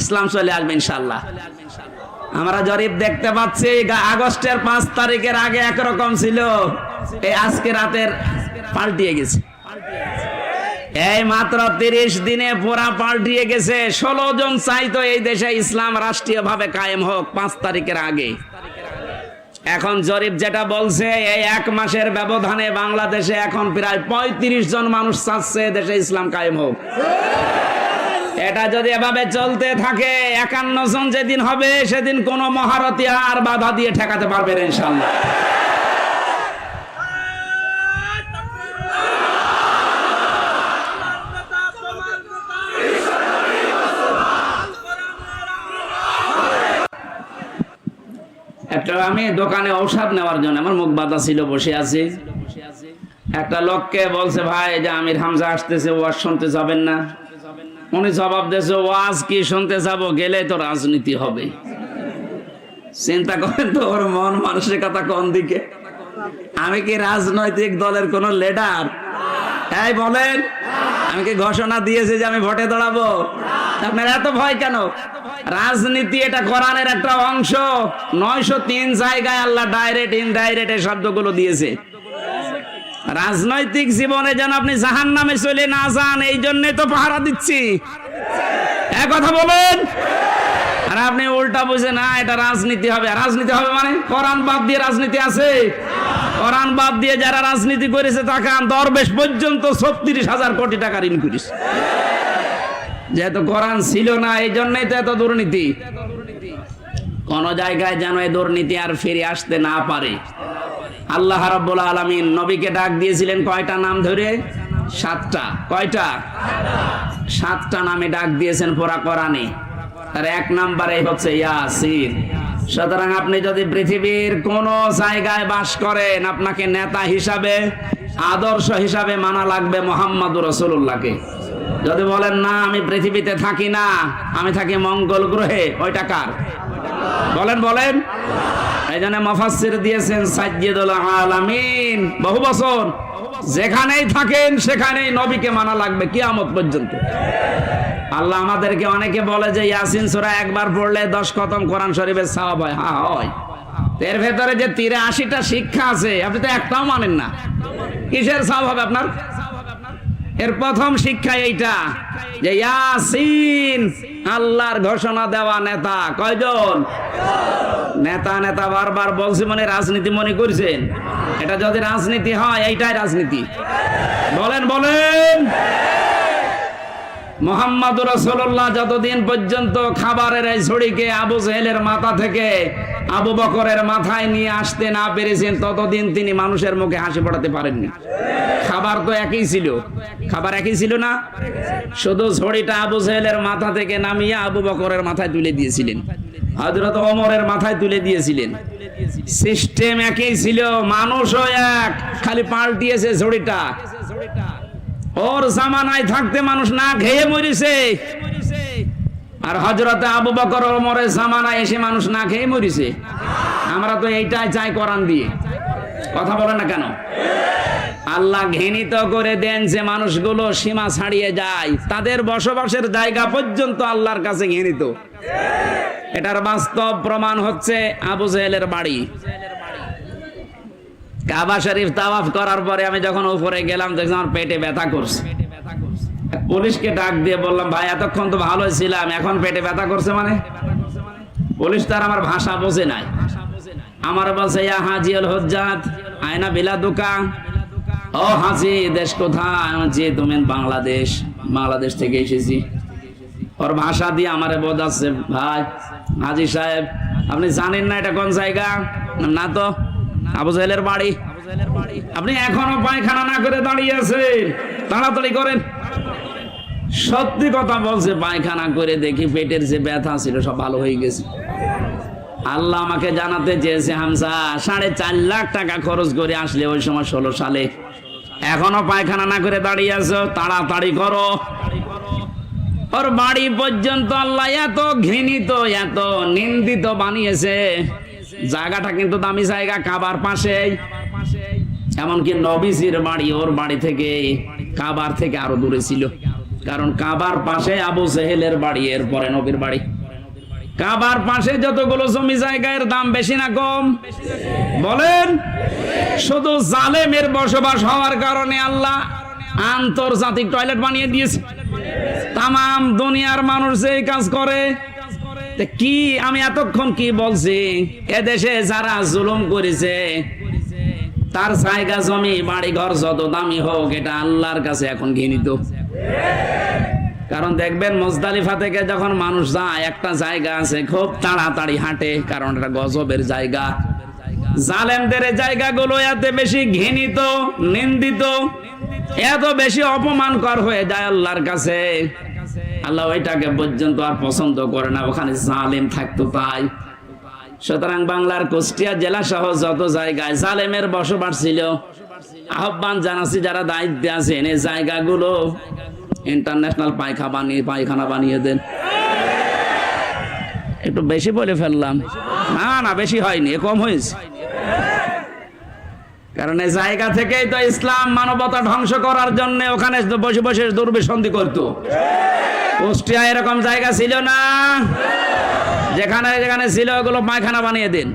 ইসলাম চলে আসবে ইনশাআল্লাহ। আমরা জরিপ দেখতে পাচ্ছি, আগস্টের 5 তারিখের আগে একরকম ছিল, এই আজকে রাতের পাল্টিয়ে গেছে। এই মাত্র 30 দিনে পুরা পাল্টিয়ে গেছে। 16 জন চাইতো এই দেশে ইসলাম রাষ্ট্রীয় ভাবে কায়েম হোক 5 তারিখের আগে। এখন জরিপ যেটা বলছে, এই 1 মাসের ব্যবধানে বাংলাদেশে এখন প্রায় 35 জন মানুষ চাচ্ছে দেশে ইসলাম কায়েম হোক। এটা যদি এভাবে চলতে থাকে, 51 জন যেদিন হবে সেদিন কোন মহারথী আর বাধা দিয়ে ঠেকাতে পারবে না ইনশাআল্লাহ। একটা আমি দোকানে ঔষধ নেওয়ার জন্য, আমার মুখ বাঁধা ছিল, বসে আছি। একটা লোককে বলছে, ভাই যে আমির হামজা আসতেছে, ওয়াজ শুনতে যাবেন না? উনি জবাব দিয়েছে, ওয়াজ কি শুনতে যাব, গেলে তো রাজনীতি হবে। চিন্তা করেন তো, ওর মন মানসিকতা কোন দিকে। আমি কি রাজনৈতিক দলের কোন লিডার? এই বলেন, আমি কি ঘোষণা দিয়েছি যে আমি ভোটে দাঁড়াবো? আপনার এত ভয় কেন? রাজনীতি এটা কোরআনের একটা অংশ। 903 জায়গায় আল্লাহ ডাইরেক্ট ইনডাইরেক্ট এই শব্দগুলো দিয়েছে। রাজনৈতিক জীবনে যেন আপনি জাহান্নামে চলে না যান, এই জন্যই তো পাহারা দিচ্ছি। এক কথা বলেন। আর আপনি উল্টা বুঝে না এটা রাজনীতি হবে। রাজনীতি হবে মানে কোরআন বাদ দিয়ে রাজনীতি আছে? কোরআন বাদ দিয়ে যারা রাজনীতি করেছে তাকান, দরবেশ পর্যন্ত 36,000 কোটি টাকা ঋণ করেছে। যেহেতু কোরআন ছিল না, এই জন্যই তো এত দুর্নীতি। কোন জায়গায় যেন এই দুর্নীতি আর ফিরে আসতে না পারে। আল্লাহ রাব্বুল আলামিন নবীকে ডাক দিয়েছিলেন কয়টা নাম ধরে? 7টা। কয়টা? 7টা নামে ডাক দিয়েছেন পুরা কোরআনে। তার 1 নম্বরে হচ্ছে ইয়াসিন। সুতরাং আপনি যদি পৃথিবীর কোন জায়গায় বাস করেন, আপনাকে নেতা হিসাবে আদর্শ হিসাবে মানা লাগবে মুহাম্মাদুর রাসূলুল্লাহকে। যদি বলেন না আমি পৃথিবীতে থাকি না, আমি থাকি মঙ্গল গ্রহে, ওইটা কার? বলেন বলেন। এই জন্য মুফাসসির দিয়েছেন সাইয়্যিদুল আলামিন, বহু বছর যেখানেই থাকেন সেখানেই নবীকে মানা লাগবে কিয়ামত পর্যন্ত। আল্লাহ আমাদেরকে, অনেকে বলে যে ইয়াসিন সূরা একবার পড়লে 10 খতম কোরআন শরীফের সওয়াব হয়। হ্যাঁ হয়, এর ভেতরে যে 83টা শিক্ষা আছে আপনি তো একটাও মানেন না, কিসের সওয়াব হবে আপনার? এর প্রথম শিক্ষা এইটা যে ইয়াসিন আল্লাহর ঘোষণা দেওয়া নেতা। কয়জন নেতা? নেতা বারবার বলছি, মানে রাজনীতি মনে করছেন? এটা যদি রাজনীতি হয় এইটাই রাজনীতি। বলেন বলেন। মুহাম্মাদুর রাসূলুল্লাহ যতদিন পর্যন্ত খাবারের এই ঝুড়িকে আবু জেহেলের মাথা থেকে আবু বকরের মাথায় নিয়ে আসতে না পেরেছেন ততদিন তিনি মানুষের মুখে হাসি ফোটাতে পারেননি। খাবার তো একই ছিল, খাবার একই ছিল না, শুধু ঝুড়িটা আবু জেহেলের মাথা থেকে নামিয়ে আবু বকরের মাথায় তুলে দিয়েছিলেন, হযরত ওমরের মাথায় তুলে দিয়েছিলেন। সিস্টেম একই ছিল, মানুষও এক, খালি পাল্টিয়েছে ঝুড়িটা। ওর জামানায় থাকতে মানুষ না খেয়ে মরিছে, আর হযরত আবু বকর ওমরের জামানায় এসে মানুষ না খেয়ে মরিছে। আমরা তো এইটাই চাই কোরআন দিয়ে। কথা বলে না কেন? আল্লাহ ঘৃণিত করে দেন যে মানুষগুলো সীমা ছাড়িয়ে যায়, তাদের বসবাসের জায়গা পর্যন্ত আল্লাহর কাছে ঘৃণিত। এটার বাস্তব প্রমাণ হচ্ছে আবু জেহেলের বাড়ি। কাবা শরীফ তাওয়াফ করার পরে আমি যখন উপরে গেলাম দেখলাম আমার পেটে ব্যথা করছে। পুলিশকে ডাক দিয়ে বললাম, ভাই এতক্ষণ তো ভালোই ছিলাম, এখন পেটে ব্যথা করছে মানে? পুলিশ তার আমার ভাষা বোঝে নাই, আমার বলছে ইয়া হাজি আল হুজ্জাত আয়না বিলাদুকা। ও হাজি, দেশ কোথায়? জি তুমি বাংলাদেশ। বাংলাদেশ থেকে এসেছি। ওর ভাষা দিয়ে আমারে বোঝাচ্ছে, ভাই হাজি সাহেব আপনি জানেন না এটা কোন জায়গা? না তো। আবু জেহেলের বাড়ি। আপনি এখনো পায়খানা না করে দাঁড়িয়ে আছেন, তাড়াতাড়ি করেন। সত্যি কথা বলছে, পায়খানা করে দেখি পেটের যে ব্যথা ছিল সব ভালো হয়ে গেছে। আল্লাহ আমাকে জানাতে চেয়েছে, হামজা 4.5 লাখ টাকা খরচ করে আসলে ওই সময় 16 সালে, এখনো পায়খানা না করে দাঁড়িয়ে আছো, তাড়াতাড়ি করো। ওর বাড়ি পর্যন্ত আল্লাহ এত ঘৃণিত, এত নিন্দিত বানিয়েছে। জায়গাটা কিন্তু দামি জায়গা, কাবার পাশেই। এমনকি নবীজির বাড়ি ওর বাড়ি থেকে, কাবার থেকে আরো দূরে ছিল, কারণ কাবার পাশে আবু জেহেলের বাড়ি, এরপরে নবীর বাড়ি। কাবার পাশে যতগুলো জমি জায়গার দাম বেশি না কম? বলেন। শুধু জালেমের বসবাস হওয়ার কারণে আল্লাহ আন্তর্জাতিক টয়লেট বানিয়ে দিয়েছে। তামাম দুনিয়ার মানুষ এই কাজ করে। কি আমি এতক্ষণ কি বলছি? এদেশে যারা জুলুম করেছে তার জায়গা জমি বাড়ি ঘর যত দামি হোক, এটা আল্লাহর কাছে এখন ঘৃণিত। কারণ দেখবেন মুজদালিফা থেকে যখন মানুষ যায়, একটা জায়গা আছে খুব তাড়াতাড়ি হাঁটে, কারণ এটা গজবের জায়গা। জালেমদের জায়গাগুলো এত বেশি ঘৃণিত, নিন্দিত, এত বেশি অপমানকর হয়ে যায় আল্লাহর কাছে, আল্লাহ ওইটাকে পর্যন্ত আর পছন্দ করে না, ওখানে জালেম থাকতো তাই। সুতরাং বাংলার কুষ্টিয়া জেলা সহ যত জায়গায় জালেমের বসবাস ছিল, আহ্বান জানাচ্ছি যারা দায়িত্বে আছেন এই জায়গাগুলো ইন্টারন্যাশনাল পায়খানা বানিয়ে দেন। একটু বেশি বলে ফেললাম? না না, বেশি হয়নি, কম হয়েছে। কারণ এই জায়গা থেকেই তো ইসলাম মানবতা ধ্বংস করার জন্য ওখানে বসে বসে দুর্বিসন্ধি করতো। কুষ্টিয়া এরকম জায়গা ছিল না, যেখানে যেখানে ছিল ওগুলো পায়খানা বানিয়ে দিন।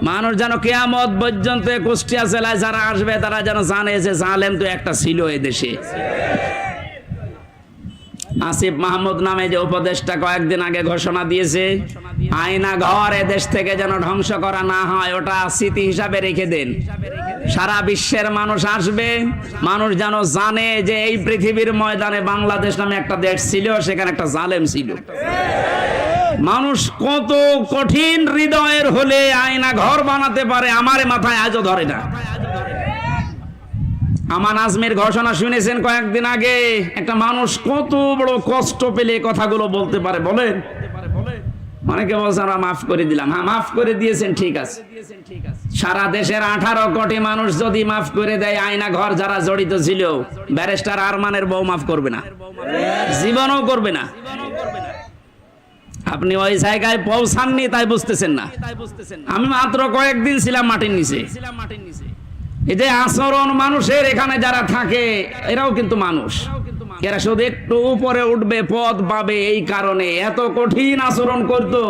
মানুষ যেন কিয়ামত পর্যন্ত কুষ্টিয়া জেলায় যারা আসবে তারা যেন জানে যে জালেম তো একটা ছিল এই দেশে। আসিফ মাহমুদ নামে যে উপদেষ্টা কয়েকদিন আগে ঘোষণা দিয়েছে, আয়না ঘর এদেশ থেকে যেন ধ্বংস করা না হয়, ওটা স্মৃতি হিসাবে রেখে দেন। সারা বিশ্বের মানুষ আসবে, মানুষ যেন জানে যে এই পৃথিবীর ময়দানে বাংলাদেশ নামে একটা দেশ ছিল, সেখানে একটা জালেম ছিল। মানুষ কত কঠিন হৃদয়ের হলে আয়না ঘর বানাতে পারে, আমারে মাথায় আজও ধরে না। আমান আজমের ঘোষণা শুনেছেন কয়েকদিন আগে, একটা মানুষ কত বড় কষ্ট পেলে কথাগুলো বলতে পারে বলেন। অনেকে বলছেন আমরা মাফ করে দিলাম। হ্যাঁ মাফ করে দিয়েছেন, ঠিক আছে, সারা দেশের 18 কোটি মানুষ যদি মাফ করে দেয়, আয়না ঘর যারা জড়িত ছিল, ব্যারিস্টার আরমানের বউ মাফ করবে না, জীবনও করবে না। আপনি ওই জায়গায় পৌঁছাননি, তাই বুঝতেছেন না। আমি মাত্র কয়েকদিন ছিলাম মাটির নিচে। এই যে আচরণ মানুষের এখানে যারা থাকে, এরাও কিন্তু মানুষ। এরা শুধু একটু উপরে উঠবে, পদ পাবে, এই কারণে এত কঠিন আচরণ করতো।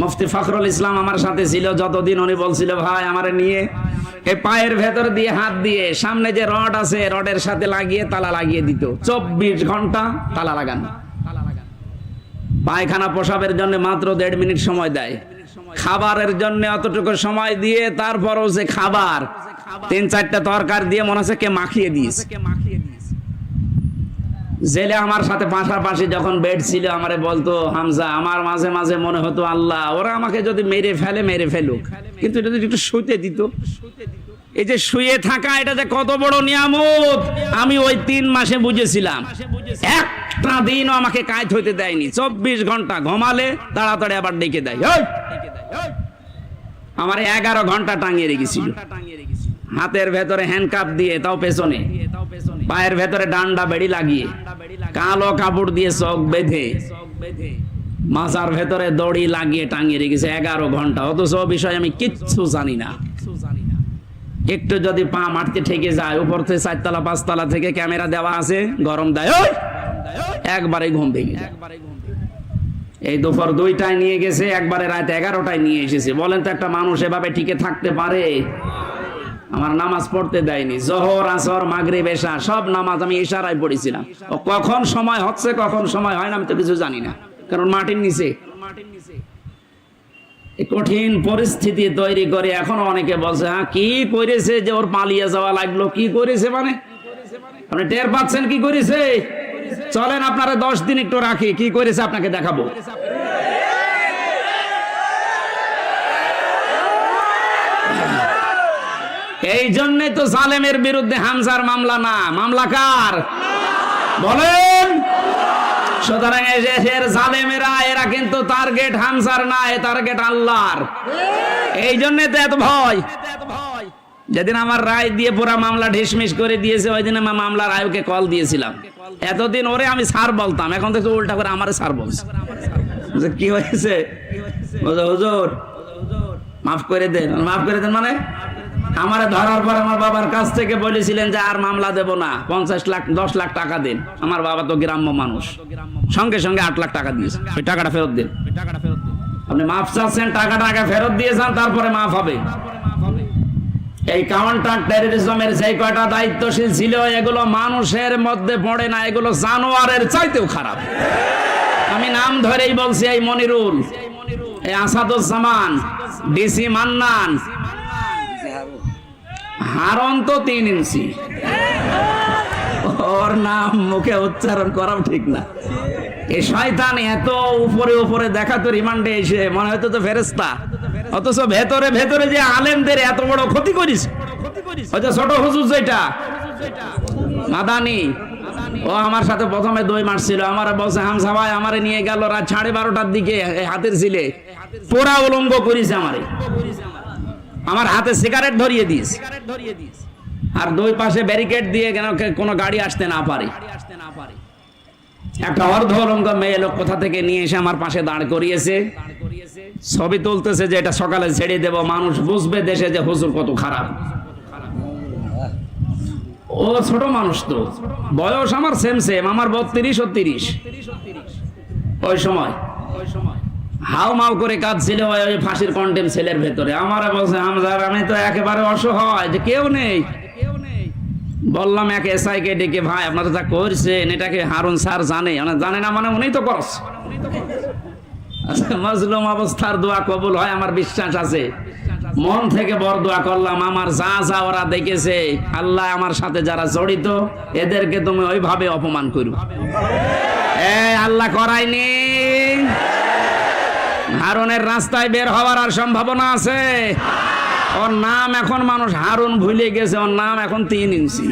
মুফতি ফখরুল ইসলাম আমার সাথে ছিল যতদিন, উনি বলছিল, ভাই আমারে নিয়ে এই পায়ের ভেতর দিয়ে হাত দিয়ে সামনে যে রড আছে, রডের সাথে লাগিয়ে তালা লাগিয়ে দিত। 24 ঘন্টা তালা লাগানো। পায়খানা প্রসাবের জন্য মাত্র 1.5 মিনিট সময় দেয়, খাবারের জন্য অতটুকু সময় দিয়ে, তারপরও যে খাবার 3-4টা তরকারি দিয়ে মনে হচ্ছে কে মাখিয়ে দিয়েছে। জেলে আমার সাথে পাশাপাশি যখন বেড ছিল, আমারে বলতো, হামজা, আমার মাঝে মাঝে মনে হতো, আল্লাহ ওরা আমাকে যদি মেরে ফেলে মেরে ফেলুক, কিন্তু এটা যদি একটু শুতে দিত। এই যে শুয়ে থাকা, এটা যে কত বড় নিয়ামত, আমি ওই 3 মাসে বুঝেছিলাম। একটা দিনও আমাকে কাজ হইতে দেয়নি। 24 ঘন্টা ঘুমালে তাড়াতাড়ি আবার ডেকে দেয়। আমার 11 ঘন্টা টাঙিয়ে রেখেছিল, হাতের ভেতরে হ্যান্ডকাপ দিয়ে, তাও পেছনে, পায়ের ভেতরে ডান্ডা বেড়ি লাগিয়ে, কালো কাপড় দিয়ে চোখ বেঁধে, মাজার ভেতরে দড়ি লাগিয়ে টাঙিয়ে রেখেছে 11 ঘন্টা। অথচ বিষয় আমি কিচ্ছু জানি না। একটু যদি পা মারতে ঠেকে যায়, উপর থেকে 4 তলা 5 তলা থেকে ক্যামেরা দেওয়া আছে, গরম দেয়, একবারে ঘুম ভেঙে যায়। এই দুপুর 2টায় নিয়ে গেছে, একবারে রাত 11টায় নিয়ে এসেছে। বলেন তো একটা মানুষ এভাবে টিকে থাকতে পারে? আমার নামাজ পড়তে দেয়নি, জোহর, আসর, মাগরিব, এশা সব নামাজ আমি ইশারায় পড়েছিলাম। ও কখন সময় হচ্ছে কখন সময় হয় না আমি তো কিছু জানি না, কারণ মাটির নিচে। কঠিন পরিস্থিতি তৈরি করে এখন অনেকে বলছে, হ্যাঁ কি করেছে যে ওর পালিয়ে যাওয়া লাগলো? কি করেছে মানে আপনি টের পাচ্ছেন কি করেছে? চলেন আপনারা 10 দিন একটু রাখি, কি করেছে আপনাকে দেখাবো। এই জন্যই তো জালেমের বিরুদ্ধে হামজার মামলা না, মামলা কার বলেন? সুতরাং এর জালেমেরা, এরা কিন্তু টার্গেট হামজার না, এ টার্গেট আল্লাহর। এই জন্যই তো এত ভয়। যেদিন আমার রায় দিয়ে পুরা মামলা ঢিসমিস করে দিয়েছে, ওই দিন আমি মামলার আয়োগকে কল দিয়েছিলাম। এতদিন ওরে আমি স্যার বলতাম, এখন তো উল্টা করে আমারে স্যার বলছে। কি হয়েছে? হুজুর মাফ করে দেন। মাফ করে দেন মানে আমারে ধরার পর আমার বাবার কাছ থেকে বলেছিলেন যে আর মামলা দেব না, 50 লাখ 10 লাখ টাকা দেন। আমার বাবা তো গ্রাম্য মানুষ, সঙ্গে সঙ্গে 8 লাখ টাকা দিয়েছে। ওই টাকাটা ফেরত দেন। আপনি মাফ চাচ্ছেন, টাকা ফেরত দিয়েছেন, তারপরে মাফ হবে। এই কাউন্টার টেররিজমের যে কয়টা দায়িত্বশীল ছিল, এগুলো মানুষের মধ্যে পড়ে না, এগুলো জানোয়ারের চাইতেও খারাপ। আমি নাম ধরেই বলছি, এই মনিরুল, এই আসাদুজ্জামান, ডিসি মান্নান, হারন তো 3 ইঞ্চি, ওর নাম মুখে উচ্চারণ করাও ঠিক না। এই শয়তান এত উপরে উপরে দেখাতো, রিমান্ডে এসে মনে হয়তো তো ফেরেশতা, অথচ ভেতরে ভেতরে যে আলেমদের এত বড় ক্ষতি করিস। ওই যে ছোট হুজুর যেটা মাদানি, ও আমার সাথে প্রথমে 2 মাস ছিল। আমার বলছে, হামজা ভাই আমারে নিয়ে গেল রাত 12:30টার দিকে, হাতের ছিলে পোড়া উলঙ্গ করিস আমারে, আমার হাতে সিগারেট ধরিয়ে দিস, আর 2 পাশে ব্যারিকেড দিয়ে কেন কোনো গাড়ি আসতে না পারে। একটা অর্ধ উলঙ্গ মেয়ে লোক কোথা থেকে নিয়ে এসে আমার পাশে দাঁড় করিয়েছে, ছবি তুলতেছে যে এটা সকালে ছেড়ে দেব, মানুষ বুঝবে দেশে যে হুজুর কত খারাপ। ও ছোট মানুষ, তো বয়স আমার সেম, আমার 32 ও 30। ওই সময় হাউ মাউ করে কাঁদছিল ওই ফাঁসির কন্টেম সেলের ভেতরে। আমার বলছে, হামজার আমি তো একেবারে অসহায়, যে কেউ নেই। বললাম এক এসআই কে ডেকে, ভাই আপনারা যা করছেন এটাকে হারুন স্যার জানে? জানে না মানে উনি তো করছে। মাজলুম অবস্থার দোয়া কবুল হয় আমার বিশ্বাস আছে। মন থেকে বড় দোয়া করলাম, আমার যা যা ওরা দেখেছে, আল্লাহ আমার সাথে যারা জড়িত এদেরকে তুমি ওইভাবে অপমান করো। আল্লাহ করায়নি। হারুনের রাস্তায় বের হওয়ার আর সম্ভাবনা আছে? ওর নাম এখন মানুষ হারুন ভুলে গেছে, ওর নাম এখন 3 ইঞ্চি।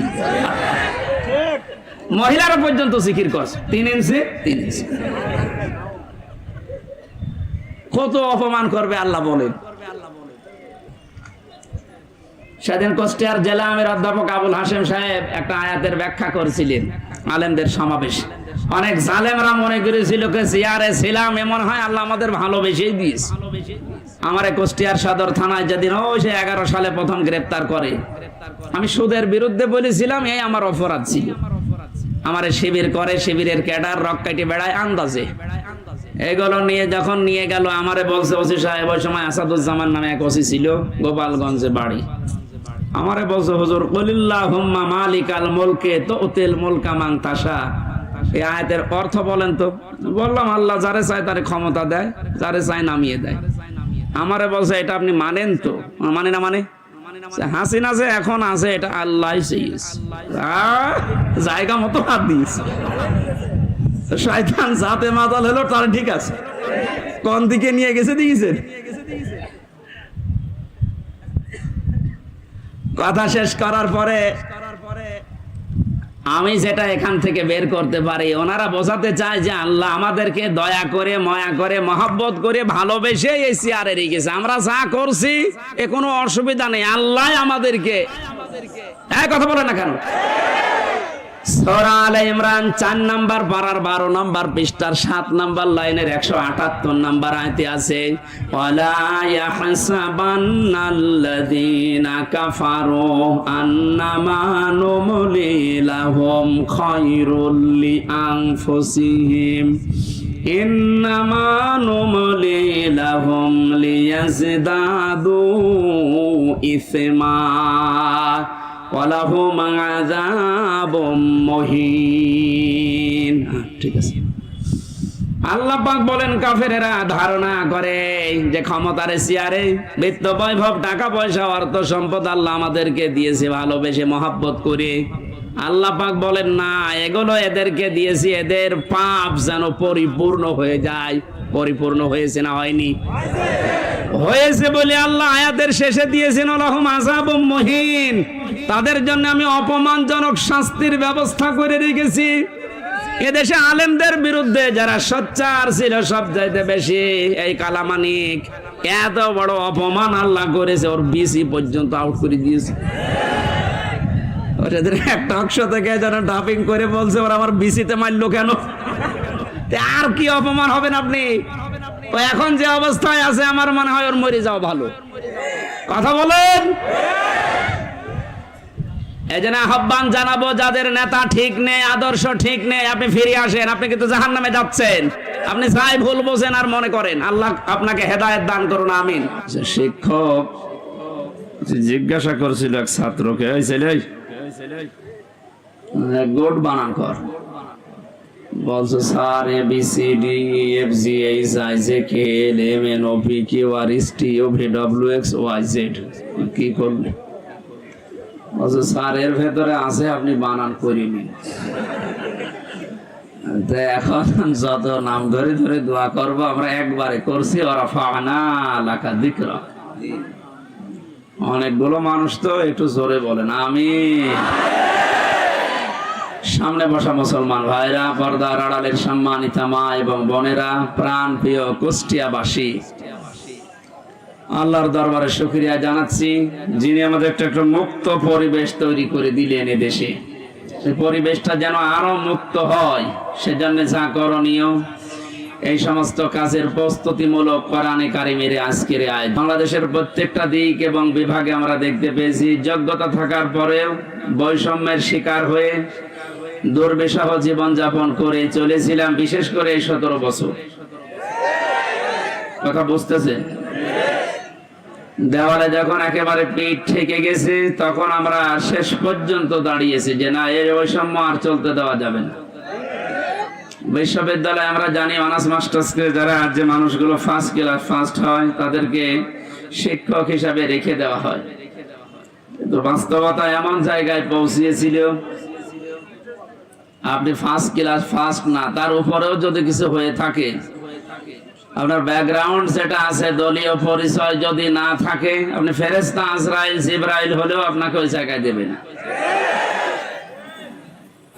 মহিলারা পর্যন্ত জিকির করছে 3 ইঞ্চি। কত অপমান করবে আল্লাহ বলেন। সেদিন কুষ্টিয়ার জেলা আমির অধ্যাপক আবুল হাশেম সাহেব একটা আয়াতের ব্যাখ্যা করেছিলেন আলেমদের সমাবেশে। অনেক জালেমরা মনে করেছিল চেয়ারে ছিলাম এমন হয় আল্লাহ আমাদের ভালোবেসেই দিয়েছে। আমারে কুষ্টিয়ার সদর থানায় যেদিন সে 11 সালে প্রথম গ্রেপ্তার করে, আমি সুদের বিরুদ্ধে বলেছিলাম, এই আমার অপরাধ ছিল। আমারে শিবির করে, শিবিরের ক্যাডার রক কাটি বেড়ায় আন্দাজে। এগুলো নিয়ে যখন নিয়ে গেল, আমারে বলছে ওসি সাহেব, ওই সময় আসাদুজ্জামান নামে এক ওসি ছিল, গোপালগঞ্জে বাড়ি। আমারে বলছে হুজুর কুলিল্লাহুম্মা মালিকাল মুলকে তুতিল মুলকা মান তাশা, এই আয়াতের অর্থ বলেন তো। বললাম আল্লাহ যারে চায় তারে ক্ষমতা দেয়, যারে চায় নামিয়ে দেয়। আমারে বলছে এটা আপনি মানেন তো? মানে না মানে হাসিনা যে এখন আছে এটা আল্লাহ জায়গা মতো হাত দিয়েছে। শয়তান যাতে মাতাল হলো তার ঠিক আছে, কোন দিকে নিয়ে গেছে দিয়েছেন। কথা শেষ করার পরে আমি যেটা এখান থেকে বের করতে পারি, ওনারা বোঝাতে চায় যে আল্লাহ আমাদেরকে দয়া করে, মায়া করে, মহব্বত করে, ভালোবেসে এই চেয়ারে রেখেছে। আমরা যা করছি এ কোনো অসুবিধা নেই, আল্লাহ আমাদেরকে। কথা বলে না কেন? সূরা আলে ইমরান 4 নাম্বার পারার 12 নাম্বার পৃষ্ঠার 7 নাম্বার লাইনের 178 নাম্বার আয়াতে আছে, ওয়ালা ইয়াহসাবান্নাল্লাযীনা কাফারু আন্নামা নুমলি লাহুম খায়রুল লিআনফুসিহিম ইন্নামা নুমলি লাহুম লিয়াজদাদু ইসমা ওয়ালাহুম আযাবুম মুহিন। ঠিক আছে, আল্লাহ পাক বলেন কাফেরেরা ধারণা করে যে ক্ষমতার চেয়ারে বিত্ত বৈভব, টাকা পয়সা, অর্থ সম্পদ আল্লাহ আমাদেরকে দিয়েছে ভালোবেসে মহব্বত করে। আল্লাহ পাক বলেন না, এগুলো এদেরকে দিয়েছি এদের পাপ যেন পরিপূর্ণ হয়ে যায়। পরিপূর্ণ হয়েছে না হয়নি? হয়েছে বলে আল্লাহ আয়াতের শেষে দিয়েছেন লাহুম আযাবুম মুহিন, তাদের জন্য আমি অপমানজনক শাস্তির ব্যবস্থা করে রেখেছি। এদেশে আলেমদের বিরুদ্ধে যারা সোচ্চার ছিল সবচাইতে বেশি, এই কালামানিক, এত বড় অপমান আল্লাহ করেছে, ওর বিসি পর্যন্ত আউট করে দিয়েছে। ওদের একটা অংশ থেকে যেন ডাপিং করে বলছে ওরা আমার বিসিতে মারলো কেন? আর কি অপমান হবেন আপনি? ও এখন যে অবস্থায় আছে আমার মনে হয় ওর মরে যাওয়া ভালো। কথা বলেন। এই জন্য আহ্বান জানাবো, যাদের নেতা ঠিক নেই, আদর্শ ঠিক নেই, আপনি ফিরে আসেন। আপনি কিন্তু জাহান্নামে যাচ্ছেন। আপনি যাই ভুল বোঝেন আর মনে করেন, আল্লাহ আপনাকে হেদায়েত দান করুন, আমিন। শিক্ষক জিজ্ঞাসা করছিল এক ছাত্রকে, এই ছেলে গোট বানান কর। বলছে স্যার ABCDEFGHIJKLMNOPQRSTUVWXYZ কি করবে? বলছে স্যার এর ভেতরে আছে, আপনি বানান করিনি। এখন যত নাম ধরে ধরে দোয়া করবো আমরা একবারে করছি, ওয়ারাফা'না লাকা যিকরাক। অনেকগুলো মানুষ তো একটু জোরে বলেন আমিন। সামনে বসা মুসলমান ভাইরা, পর্দার আড়ালের সম্মানিতা মা এবং বোনেরা, প্রাণ প্রিয় কুষ্টিয়াবাসী, আল্লাহর দরবারে শুকরিয়া জানাচ্ছি যিনি আমাদের একটা মুক্ত পরিবেশ তৈরি করে দিলেন এদেশে। সেই পরিবেশটা যেন আরো মুক্ত হয়, সেজন্য যা করণীয় এই সমস্ত কাজের প্রস্তুতিমূলক কোরআনে কারিমের আজকের আয়াত। বাংলাদেশের প্রত্যেকটা দিক এবং বিভাগে আমরা দেখতে পেয়েছি যোগ্যতা থাকার পরেও বৈষম্যের শিকার হয়ে দুর্বিষহ জীবনযাপন করে চলেছিলাম, বিশেষ করে এই 17 বছর। কথা বুঝতেছেন? দেওয়ালে যখন একেবারে পিঠ ঠেকে গেছে, তখন আমরা শেষ পর্যন্ত দাঁড়িয়েছি যে না, এই বৈষম্য আর চলতে দেওয়া যাবে না। বিশ্ববিদ্যালয়ে আমরা জানি অনার্স মাস্টার্সকে যারা যে মানুষগুলো ফার্স্ট ক্লাস ফার্স্ট হয় তাদেরকে শিক্ষক হিসাবে রেখে দেওয়া হয়, কিন্তু বাস্তবতা এমন জায়গায় পৌঁছিয়েছিল আপনি ফার্স্ট ক্লাস ফার্স্ট না, তার উপরেও যদি কিছু হয়ে থাকে, আপনার ব্যাকগ্রাউন্ড যেটা আছে, দলীয় পরিচয় যদি না থাকে, আপনি ফেরেশতা আজরাইল জিবরাইল হলেও আপনাকে ওই জায়গায় দেবে না।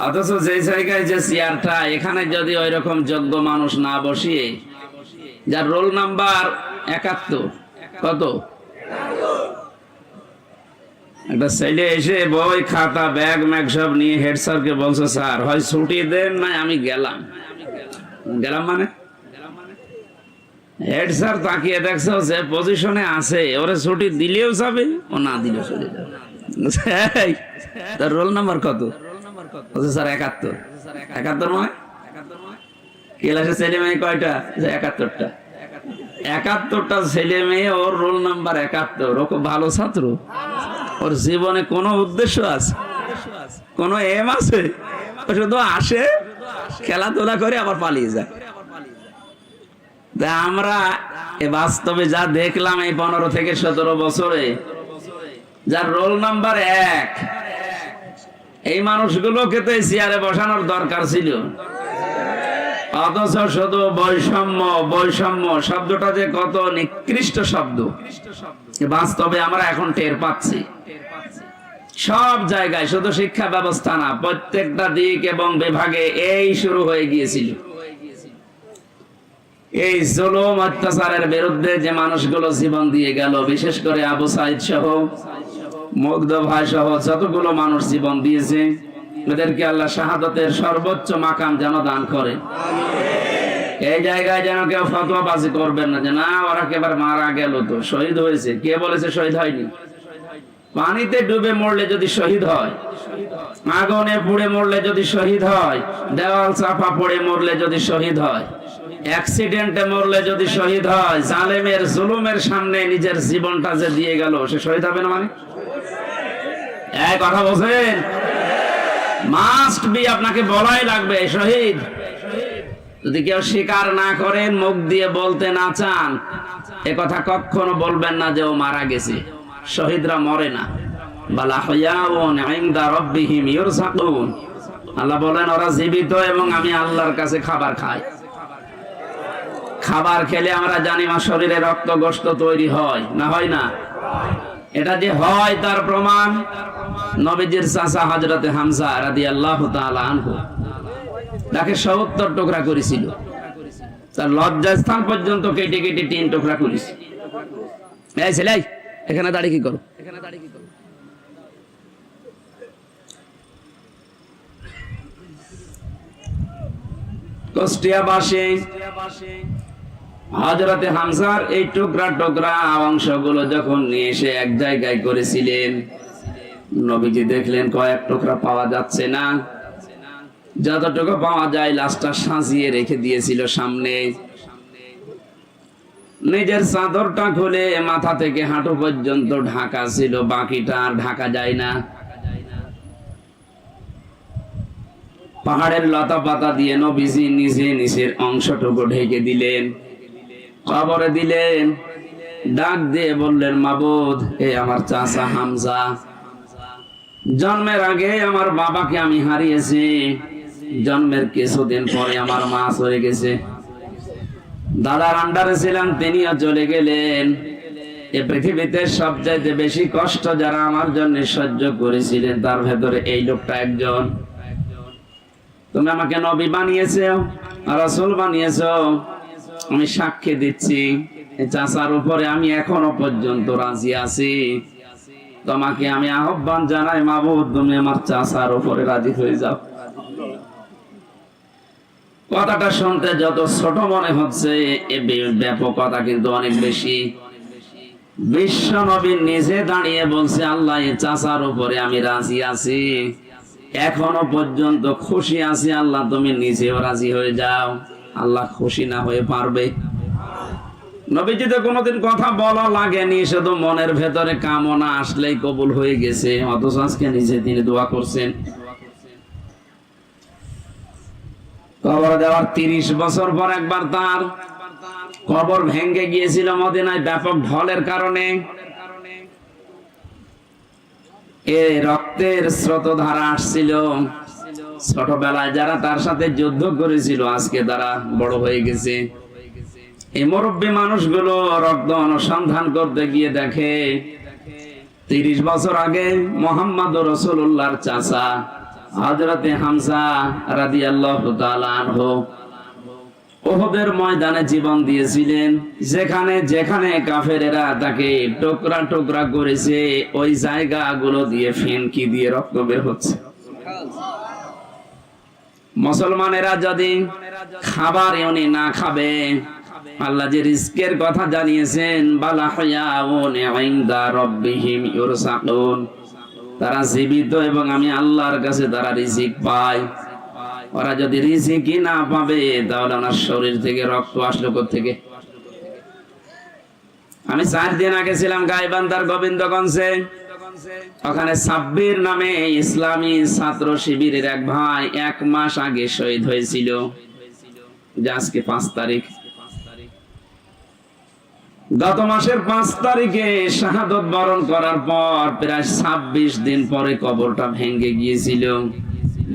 অথচ যে জায়গায় যে চেয়ারটা, এখানে যদি ওই রকম যোগ্য মানুষ না বসিয়ে, যার রোল নাম্বার 71, কত একটা ছেলে এসে বই খাতা ব্যাগ ম্যাগ সব নিয়ে হেড স্যারকে বলছে, স্যার হয় ছুটি দেন না আমি গেলাম। গেলাম মানে হেড স্যার তাকিয়ে দেখছে যে পজিশনে আছে, ওরে ছুটি দিলেও যাবে, ও না দিলেও চলে যাবে। তার রোল নাম্বার কত? স্যার 71। 71 মানে ক্লাসে ছেলে মেয়ে কয়টা? 71টা। 71টা ছেলে মেয়ে, ওর রোল নাম্বার 71। ও খুব ভালো ছাত্র, ওর জীবনে কোনো উদ্দেশ্য আছে, কোনো এম আছে? ও শুধু আসে, খেলাধুলা করে আবার পালিয়ে যায়। আমরা বাস্তবে যা দেখলাম এই 15 থেকে 17 বছরে, যার রোল নাম্বার 1, এই মানুষগুলোকে তো এই চেয়ারে বসানোর দরকার ছিল। অথচ শুধু বৈষম্য বৈষম্য শব্দটা যে কত নিকৃষ্ট শব্দ, বাস্তবে আমরা এখন টের পাচ্ছি। সব জায়গায়, শুধু শিক্ষা ব্যবস্থা না, প্রত্যেকটা দিক এবং বিভাগে এই শুরু হয়ে গিয়েছিল। এই জুলুম অত্যাচারের বিরুদ্ধে যে মানুষগুলো জীবন দিয়ে গেল, বিশেষ করে আবু সাইদ সহ, মুগ্ধ ভাই সহ যতগুলো মানুষ জীবন দিয়েছে, এদেরকে আল্লাহ শাহাদাতের সর্বোচ্চ মাকাম যেন দান করে। এই জায়গায় যেন কেউ ফতোয়াবাজি করবেন না যে না ওরা কেবল মারা গেল, তো শহীদ হয়েছে। কে বলেছে শহীদ হয়নি? পানিতে ডুবে মরলে যদি শহীদ হয়, আগুনে পুড়ে মরলে যদি শহীদ হয়, দেওয়াল চাপা পড়ে মরলে যদি শহীদ হয়, অ্যাক্সিডেন্টে মরলে যদি শহীদ হয়, জালেমের জুলুমের সামনে নিজের জীবনটা যে দিয়ে গেল, সে শহীদ হবে না? মানে এই কথা বলছেন, মাস্ট বি, আপনাকে বলাই লাগবে শহীদ। যদি কেউ স্বীকার না করেন, মুখ দিয়ে বলতে না চান, এ কথা কখনো বলবেন না যে ও মারা গেছে। শহীদরা মরে না। বালা হায়াউন ইনদা রাব্বিহিম ইরযাকুন, আল্লাহ বলেন ওরা জীবিত এবং আমি আল্লাহর কাছে খাবার খাই। খাবার খেলে আমরা জানি মা শরীরে রক্ত গোশত তৈরি হয় না, হয় না? এটা যে হয় তার প্রমাণ নবীজির চাচা হযরতে হামজা রাদিয়াল্লাহু তাআলা আনহু, তাকে 70 টুকরা করেছিল। তার লজ্জাস্থান পর্যন্ত কেটে কেটে 3 টুকরা করেছে। এই ছেলে, এখানে দাঁড়িয়ে কি করো? কুষ্টিয়াবাসী হযরতে হামজার এই টুকরা টুকরা অংশগুলো যখন নিয়ে এসে এক জায়গায় করেছিলেন, নবীজি দেখলেন কয়েক টুকরা পাওয়া যাচ্ছে না, যতটুকু পাওয়া যায় লাশটা সাজিয়ে রেখে দিয়েছিল সামনে। নিজের চাদরটা খুলে মাথা থেকে হাঁটু পর্যন্ত ঢাকা ছিল, বাকিটা আর ঢাকা যায় না। পাহাড়ের লতা পাতা দিয়ে নবীজি নিজে নিচের অংশটুকু ঢেকে দিলেন, কবরে দিলেন, ডাক দিয়ে বললেন, মাবুদ, এ আমার চাচা হামজা, জন্মের আগে আমার বাবাকে আমি হারিয়েছি, জন্মের কিছুদিন পরে আমার মা চলে গেছে, দাদার আন্ডারে ছিলাম, তিনিও চলে গেলেন। এ পৃথিবীতে সবচাইতে বেশি কষ্ট যারা আমার জন্য সহ্য করেছিলেন, তার ভেতরে এই লোকটা একজন। তুমি আমাকে নবী বানিয়েছো, রাসূল বানিয়েছো, আমি সাক্ষী দিচ্ছি চাচার উপরে আমি এখনো পর্যন্ত রাজি আছি। তোমাকে আমি আহ্বান জানাই, মাবুদ, তুমি আমার চাচার উপরে রাজি হয়ে যাও। কথাটা শুনতে যত ছোট মনে হচ্ছে, এর ব্যাপকতা কিন্তু অনেক বেশি। বিশ্ব নবী নিজে দাঁড়িয়ে বলছে, আল্লাহ, এই চাচার উপরে আমি রাজি আছি, এখনো পর্যন্ত খুশি আছি, আল্লাহ তুমি নিজেও রাজি হয়ে যাও। আল্লাহ খুশি না হয়ে পারবে? নবীজি তো কোনোদিন কথা বলা লাগেনি, শুধু মনের ভেতরে কামনা আসলেই কবুল হয়ে গেছে। অথচ আজকে নিজে তিনি দোয়া করছেন। কবর দেওয়ার 30 বছর পর একবার তার কবর ভেঙে গিয়েছিল মদিনায় ব্যাপক ঢলের কারণে। এ রক্তের স্রোতধারা আসছিল। ছোটবেলায় যারা তার সাথে যুদ্ধ করেছিল, আজকে তারা বড় হয়ে গেছে। এই মুরব্বী মানুষগুলো রক্ত অনুসন্ধান করতে গিয়ে দেখে 30 বছর আগে মুহাম্মদুর রাসূলুল্লাহর চাচা হযরতে হামজা রাদিয়াল্লাহু তাআলা আনহু ওহদের ময়দানে জীবন দিয়েছিলেন, যেখানে যেখানে কাফেরেরা তাকে টুকরা টুকরা করেছে ওই জায়গাগুলো দিয়ে ফেনকি দিয়ে রক্ত বের হচ্ছে। মুসলমানেরা যদি খাবার উনি না খাবে, আল্লাহ যে রিজকের কথা জানিয়েছেন, বালা হায়াউন ইনদা রাব্বিহিম ইউরসাকুন, তারা জীবিত এবং আমি আল্লাহর কাছে তারা রিজিক পায়। ওরা যদি রিজিকই না পাবে তাহলে ওনার শরীর থেকে রক্ত আসলো কোত্থেকে? আমি 4 দিন আগে ছিলাম গাইবান্ধার গোবিন্দগঞ্জে, ওখানে সাব্বির নামে ইসলামী ছাত্র শিবিরের এক ভাই 1 মাস আগে শহীদ হয়েছিল, যে আজকে 5 তারিখ। গত মাসের 5 তারিখে শাহাদত বরণ করার পর প্রায় 26 দিন পরে কবরটা ভেঙে গিয়েছিল।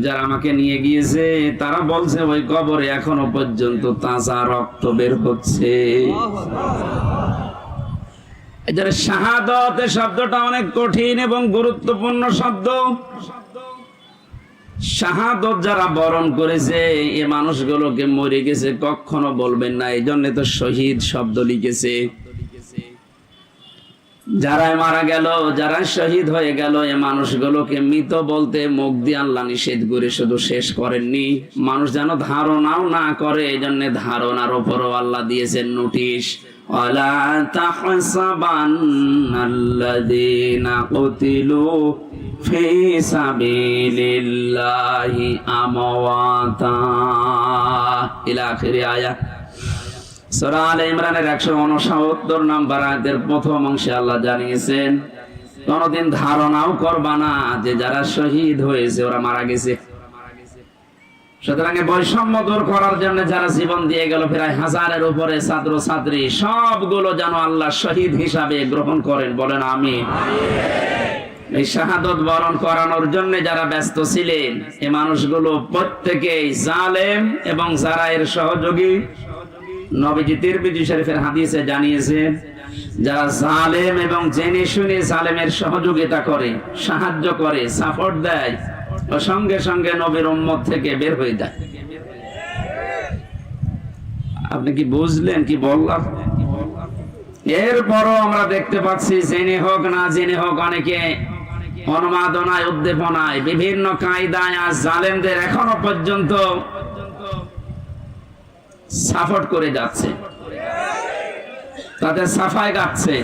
যারা আমাকে নিয়ে গিয়েছে তারা বলছে ওই কবরে এখনো পর্যন্ত তাজা রক্ত বের হচ্ছে। এজন্য শাহাদত শব্দটা অনেক কঠিন এবং গুরুত্বপূর্ণ শব্দ। শাহাদত যারা বরণ করেছে এ মানুষগুলোকে মরে গেছে কখনো বলবেন না, এই জন্য তো শহীদ শব্দ লিখেছে। যারা মারা গেল, যারা শহীদ হয়ে গেল, এ মানুষগুলোকে মৃত বলতে মুখ দিয়ে আল্লাহ নিষেধ করে শুধু শেষ করেননি, মানুষ যেন ধারণাও না করে, এই জন্য ধারণার উপরও আল্লাহ দিয়েছেন নোটিশ, ওয়ালা তাহসাবান্নাল্লাযীনা কুতিলু ফি সাবিলিল্লাহি আমওয়াতা ইলা আখির আয়াত। সূরা আলে ইমরানের 169 নম্বর আয়াতের প্রথম অংশে আল্লাহ জানিয়েছেন, কোনদিন ধারণাও করবা না যে যারা শহীদ হয়েছে ওরা মারা গেছে। সুতরাং বৈষম্য দূর করার জন্য যারা জীবন দিয়ে গেল, প্রায় 1000-এর উপরে ছাত্র ছাত্রী, সবগুলো যেন আল্লাহ শহীদ হিসাবে গ্রহণ করেন, বলেন আমিন। এই শাহাদত বরণ করানোর জন্য যারা ব্যস্ত ছিলেন এই মানুষগুলো প্রত্যেকেই জালেম এবং যারা এর সহযোগী। নবীজি তিরমিজি শরীফের হাদিসে জানিয়েছেন, যারা জালেম এবং জেনে শুনে জালেমের সহযোগিতা করে, সাহায্য করে, সাপোর্ট দেয়, ও সঙ্গে সঙ্গে নবীর উম্মত থেকে বের হয়ে যায়। আপনি কি বুঝলেন কি বললাম? এরপরও আমরা দেখতে পাচ্ছি জেনে হোক না জেনে হোক অনেকে উন্মাদনায় উদ্দীপনায় বিভিন্ন কায়দায় আজ জালেমদের এখনো পর্যন্ত সাপোর্ট করে যাচ্ছে, তাদের সাফাই গাচ্ছে।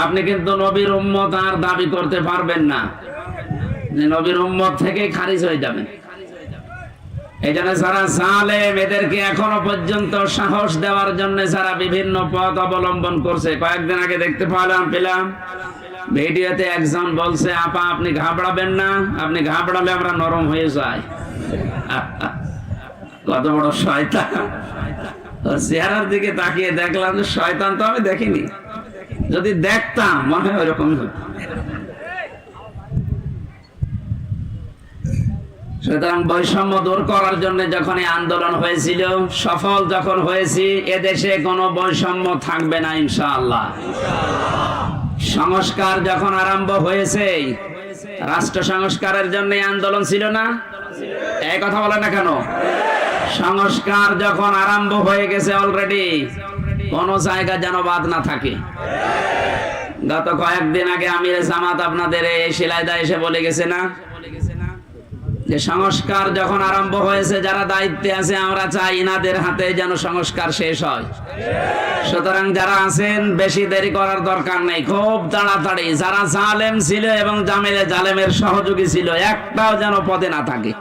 আপনি কিন্তু নবীর উম্মত আর দাবি করতে পারবেন না, যে নবীর উম্মত থেকে খারিজ হয়ে যাবেন। এই জন্য যারা জালেম এদেরকে এখনো পর্যন্ত সাহস দেওয়ার জন্য যারা বিভিন্ন পথ অবলম্বন করছে, কয়েকদিন আগে দেখতে পেলাম ভিডিওতে একজন বলছে, আপা আপনি ঘাবড়াবেন না, আপনি ঘাবড়ালে আমরা নরম হয়ে যাই। কত বড় শয়তান! চেহারার দিকে তাকিয়ে দেখলাম যে শয়তান তো আমি দেখিনি, যদি দেখতাম মনে হয় ওরকম। সুতরাং বৈষম্য দূর করার জন্য যখন এই আন্দোলন হয়েছিল, সফল যখন হয়েছি, এদেশে কোনো বৈষম্য থাকবে না ইনশাআল্লাহ। সংস্কার যখন আরম্ভ হয়েছে, রাষ্ট্র সংস্কারের জন্য আন্দোলন ছিল না? এই কথা বলে না কেন? সংস্কার যখন আরম্ভ হয়ে গেছে অলরেডি, কোন জায়গা যেন বাদ না থাকে। গত কয়েকদিন আগে আমির জামাত আপনাদের এই শিলাইদা এসে বলে গেছে না যে সংস্কার যখন আরম্ভ হয়েছে, যারা দায়িত্বে আছে আমরা চাই ইনাদের হাতে যেন সংস্কার শেষ হয়। সুতরাং যারা আছেন বেশি দেরি করার দরকার নেই, খুব তাড়াতাড়ি যারা জালেম ছিল এবং জালেমের সহযোগী ছিল একটাও যেন পদে না থাকে।